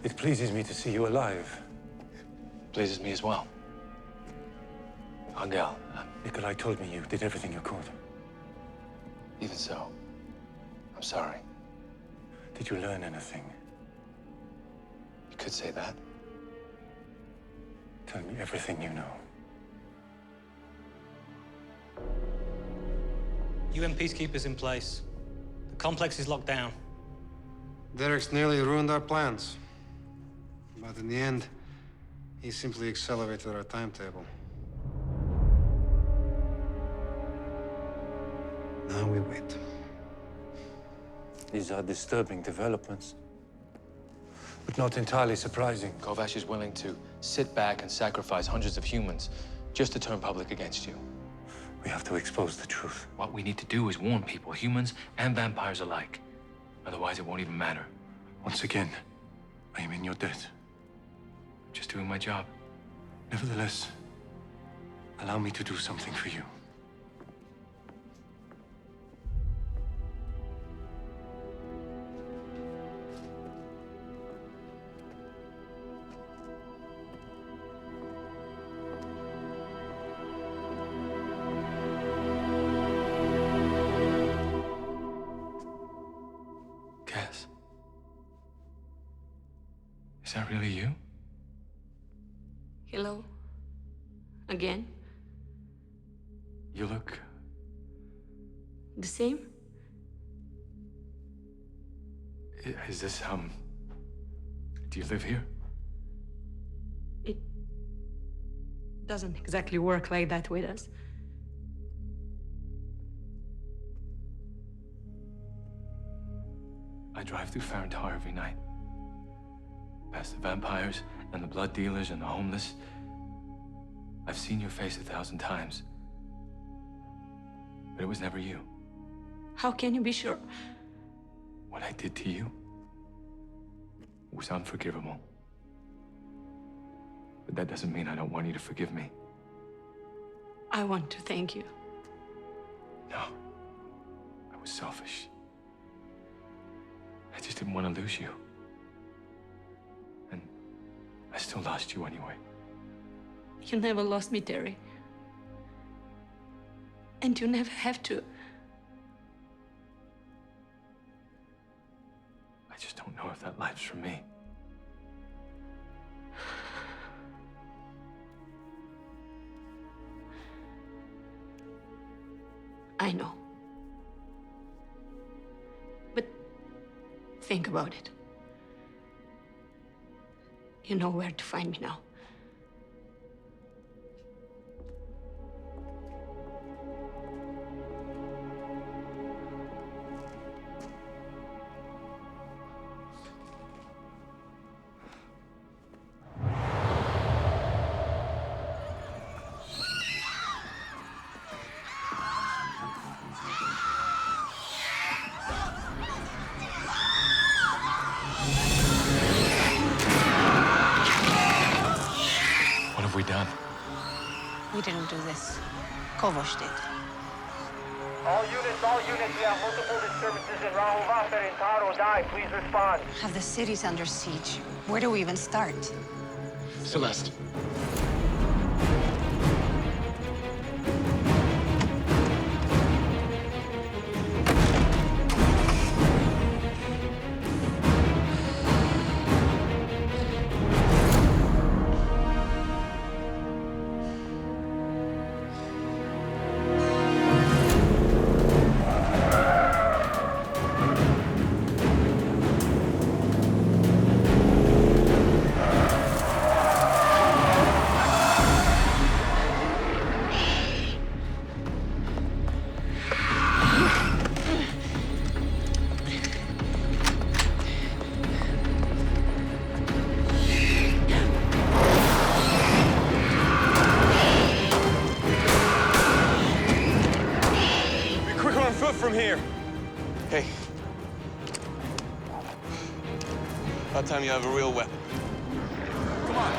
It pleases me to see you alive. Pleases me as well. Angel. Nikolai told me you did everything you could. Even so, I'm sorry. Did you learn anything? You could say that. Tell me everything you know. UN peacekeepers in place. The complex is locked down. Derek's nearly ruined our plans. But in the end, he simply accelerated our timetable. Now we wait. These are disturbing developments, but not entirely surprising. Kovash is willing to sit back and sacrifice hundreds of humans just to turn public against you. We have to expose the truth. What we need to do is warn people, humans and vampires alike. Otherwise, it won't even matter. Once again, I am in your debt. Just doing my job. Nevertheless, allow me to do something for you. Cass. Is that really you? Hello? Again? You look... The same? Is this, do you live here? It doesn't exactly work like that with us. I drive through Farentire every night. Past the vampires and the blood dealers and the homeless. I've seen your face 1,000 times. But it was never you. How can you be sure? What I did to you was unforgivable. But that doesn't mean I don't want you to forgive me. I want to thank you. No. I was selfish. I just didn't want to lose you. And I still lost you anyway. You never lost me, Terry. And you never have to. I just don't know if that life's for me. I know. But think about it. You know where to find me now. What have we done? We didn't do this. Kovos did. All units, we have multiple disturbances in VAMPYRE and Todor die. Please respond. Have the cities under siege. Where do we even start? Celeste. From here. Hey. About time you have a real weapon. Come on.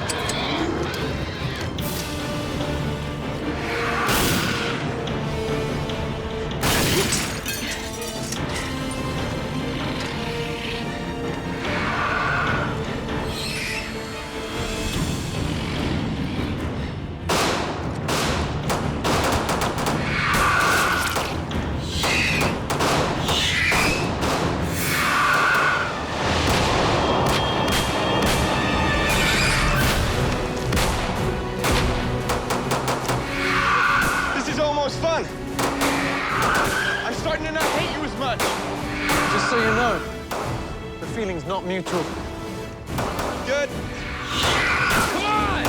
Fun. I'm starting to not hate you as much. Just so you know, the feeling's not mutual. Good. Come on!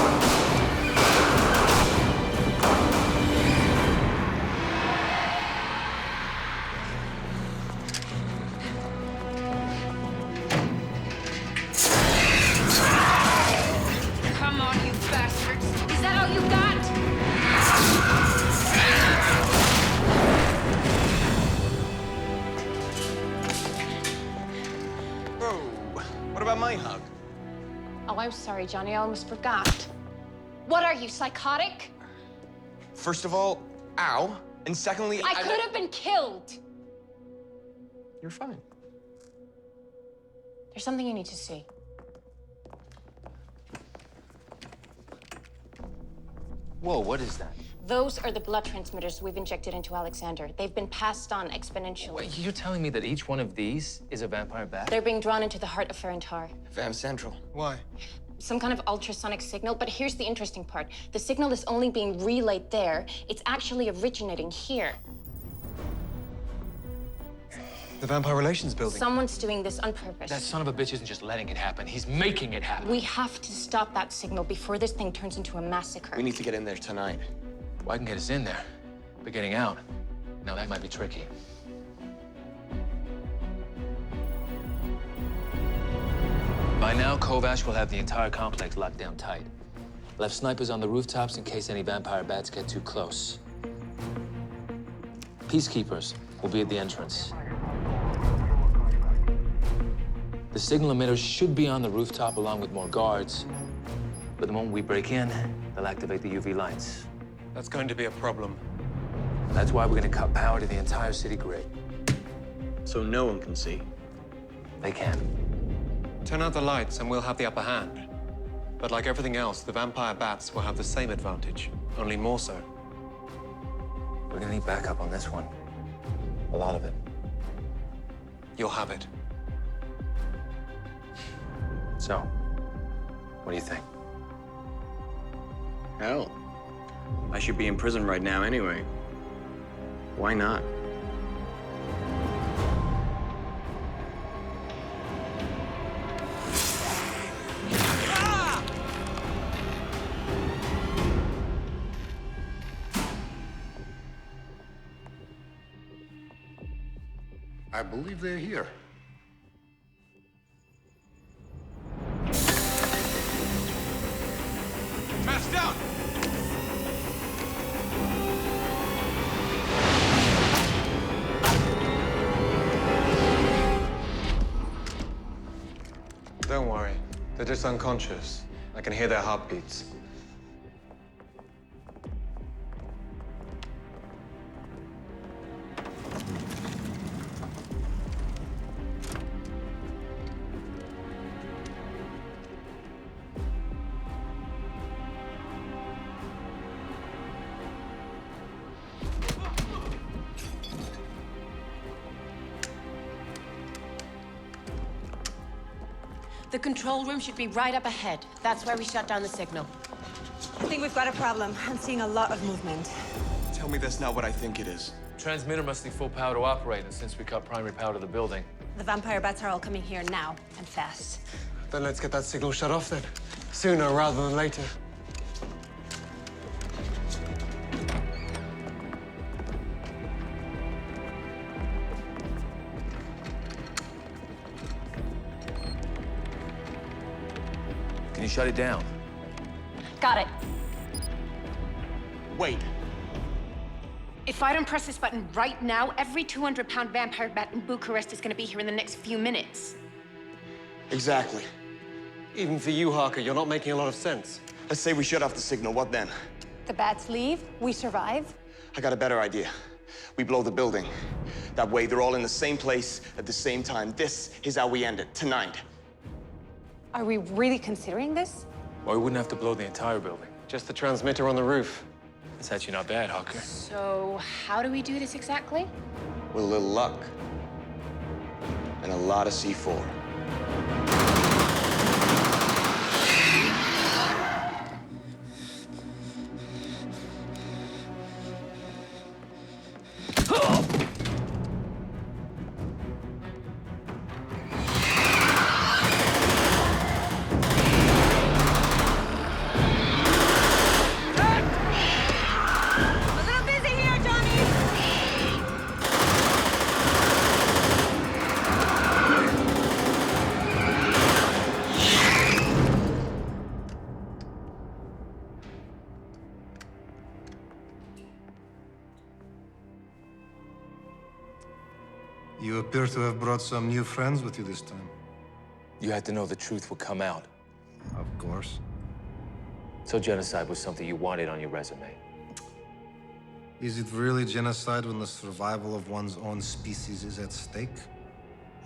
Come on, you bastards. Is that all you got? What about my hug? Oh, I'm sorry, Johnny. I almost forgot. What are you, psychotic? First of all, ow. And secondly, I could have been killed. You're fine. There's something you need to see. Whoa, what is that? Those are the blood transmitters we've injected into Alexander. They've been passed on exponentially. Wait, you're telling me that each one of these is a vampire bat? They're being drawn into the heart of Ferentar. Vam Central. Why? Some kind of ultrasonic signal, but here's the interesting part. The signal is only being relayed there. It's actually originating here. The Vampire Relations building. Someone's doing this on purpose. That son of a bitch isn't just letting it happen. He's making it happen. We have to stop that signal before this thing turns into a massacre. We need to get in there tonight. Well, I can get us in there, but getting out, now that might be tricky. By now, Kovash will have the entire complex locked down tight. Left snipers on the rooftops in case any vampire bats get too close. Peacekeepers will be at the entrance. The signal emitters should be on the rooftop along with more guards. But the moment we break in, they'll activate the UV lights. That's going to be a problem. That's why we're gonna cut power to the entire city grid. So no one can see. They can. Turn out the lights and we'll have the upper hand. But like everything else, the vampire bats will have the same advantage, only more so. We're gonna need backup on this one. A lot of it. You'll have it. So, what do you think? Hell, I should be in prison right now anyway. Why not? Ah! I believe they're here. Mask down! Don't worry. They're just unconscious. I can hear their heartbeats. The control room should be right up ahead. That's where we shut down the signal. I think we've got a problem. I'm seeing a lot of movement. Tell me that's not what I think it is. Transmitter must be full power to operate, and since we cut primary power to the building. The vampire bats are all coming here now, and fast. Then let's get that signal shut off then. Sooner rather than later. Can you shut it down? Got it. Wait. If I don't press this button right now, every 200-pound vampire bat in Bucharest is gonna be here in the next few minutes. Exactly. Even for you, Harker, you're not making a lot of sense. Let's say we shut off the signal. What then? The bats leave, we survive. I got a better idea. We blow the building. That way, they're all in the same place at the same time. This is how we end it, tonight. Are we really considering this? Well, we wouldn't have to blow the entire building. Just the transmitter on the roof. That's actually not bad, Hawker. So, how do we do this exactly? With a little luck. And a lot of C4. You appear to have brought some new friends with you this time. You had to know the truth would come out. Of course. So genocide was something you wanted on your resume. Is it really genocide when the survival of one's own species is at stake?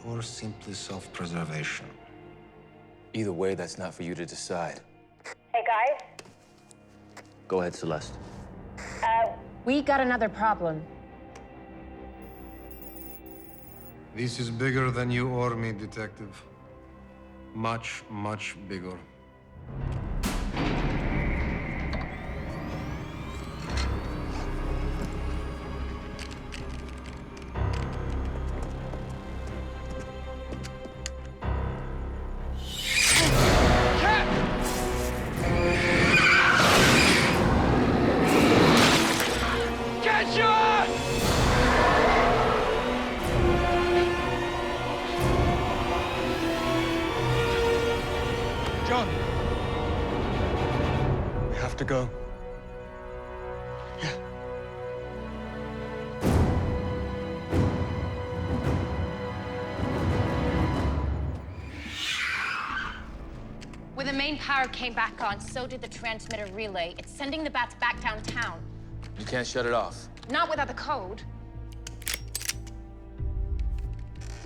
Or simply self-preservation? Either way, that's not for you to decide. Hey, guys. Go ahead, Celeste. We got another problem. This is bigger than you or me, Detective. Much, much bigger. To go. When the main power came back on, so did the transmitter relay. It's sending the bats back downtown. You can't shut it off. Not without the code.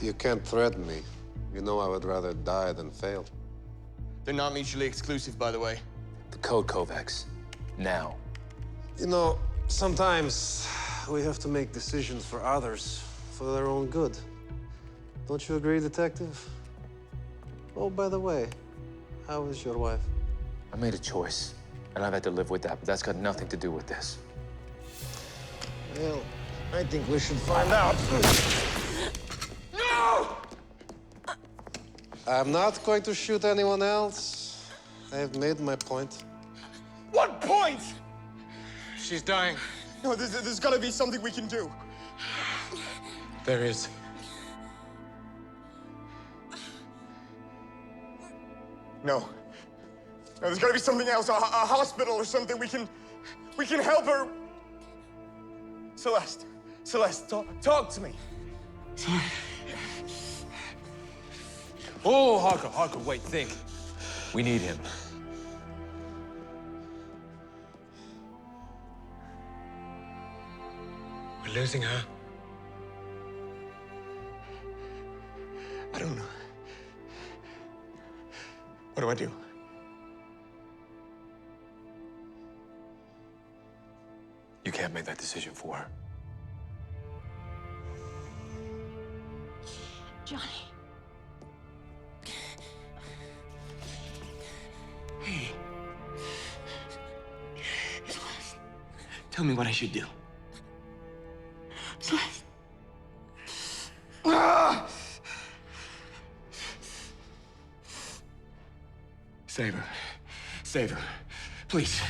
You can't threaten me. You know I would rather die than fail. They're not mutually exclusive, by the way. The code, Kovacs. Now. You know, sometimes we have to make decisions for others, for their own good. Don't you agree, Detective? Oh, by the way, how is your wife? I made a choice, and I've had to live with that, but that's got nothing to do with this. Well, I think we should find out. No! I'm not going to shoot anyone else. I have made my point. What point? She's dying. No, there's got to be something we can do. There is. No. No, there's gotta be something else, a hospital or something. We can help her. Celeste, talk to me. Oh, Harker, wait, think. We need him. We're losing her. I don't know. What do I do? You can't make that decision for her. Johnny. Hey. Tell me what I should do. Save her. Save her. Please.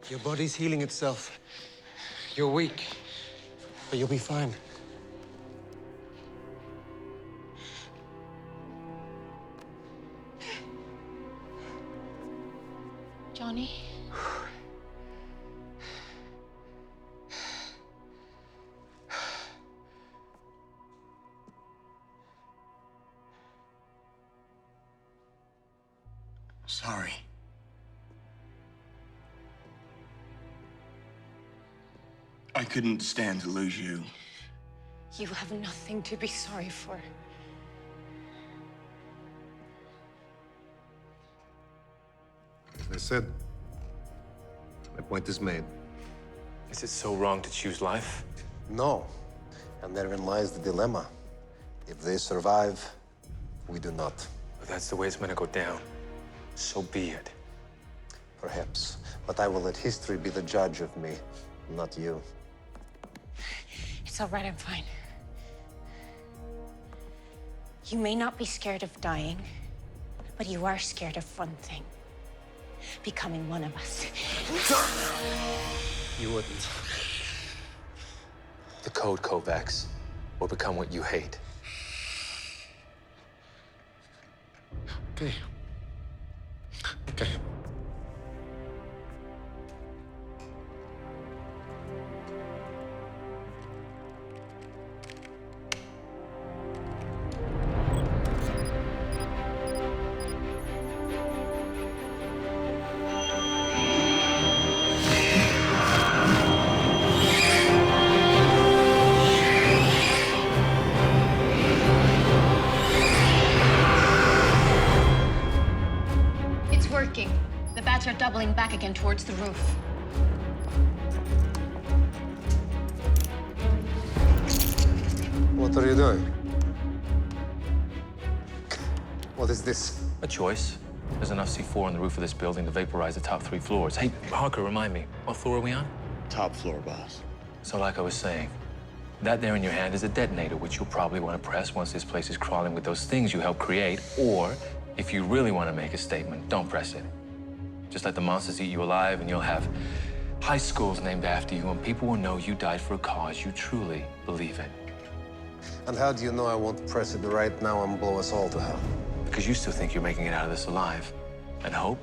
Your body's healing itself. You're weak, but you'll be fine. Johnny? Sorry. I couldn't stand to lose you. You have nothing to be sorry for. As I said, my point is made. Is it so wrong to choose life? No. And therein lies the dilemma. If they survive, we do not. If that's the way it's gonna go down, so be it. Perhaps. But I will let history be the judge of me, not you. It's all right, I'm fine. You may not be scared of dying, but you are scared of one thing. Becoming one of us. You wouldn't. The code Kovacs will become what you hate. Okay. Okay. It's working. The bats are doubling back again towards the roof. What are you doing? What is this? A choice. There's enough C4 on the roof of this building to vaporize the top 3 floors. Hey, Harker, remind me, what floor are we on? Top floor, boss. So like I was saying, that there in your hand is a detonator, which you'll probably want to press once this place is crawling with those things you helped create. Or, if you really want to make a statement, don't press it. Just let the monsters eat you alive, and you'll have high schools named after you, and people will know you died for a cause you truly believe in. And how do you know I won't press it right now and blow us all to hell? Because you still think you're making it out of this alive. And hope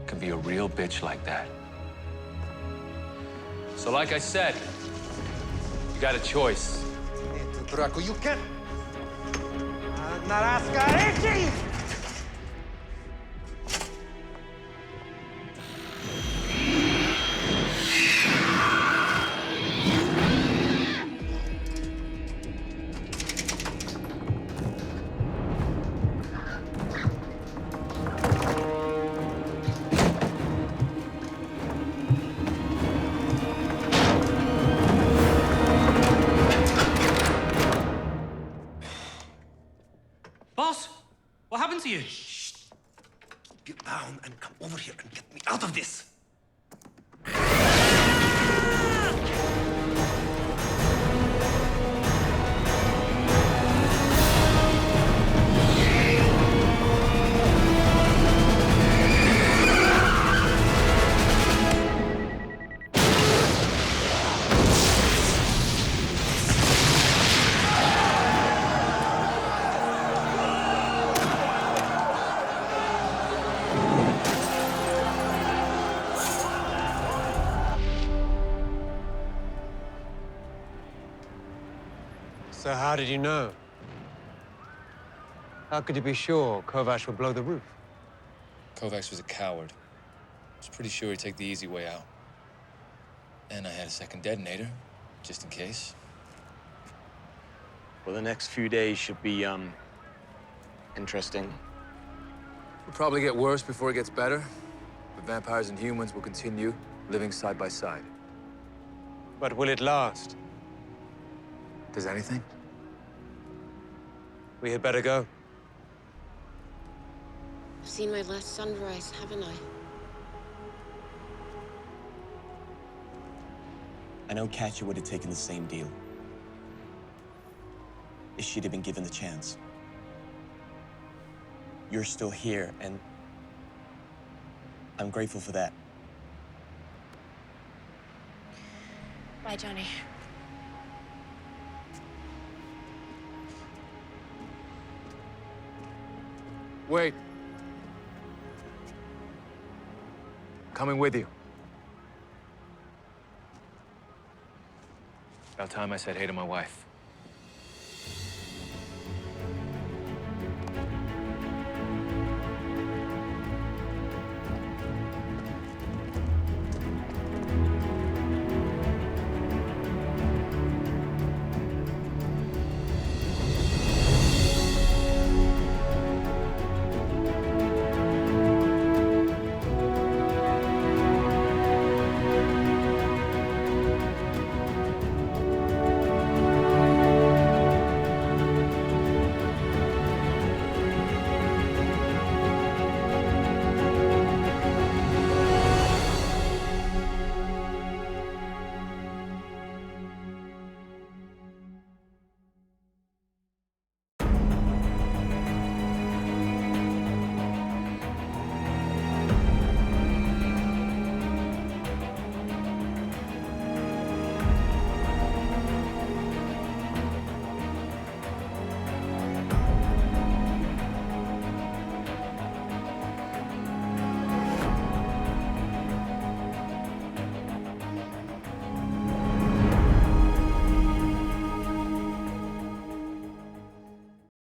can be a real bitch like that. So like I said, you got a choice. Draco, you can... to you? Shh. Keep it down and come over here and get me out of this. So how did you know? How could you be sure Kovacs would blow the roof? Kovacs was a coward. I was pretty sure he'd take the easy way out. And I had a second detonator, just in case. Well, the next few days should be, interesting. It'll probably get worse before it gets better. But vampires and humans will continue living side by side. But will it last? Does anything? We had better go. I've seen my last sunrise, haven't I? I know Katya would have taken the same deal if she'd have been given the chance. You're still here, and I'm grateful for that. Bye, Johnny. Wait. Coming with you. About time I said hey to my wife.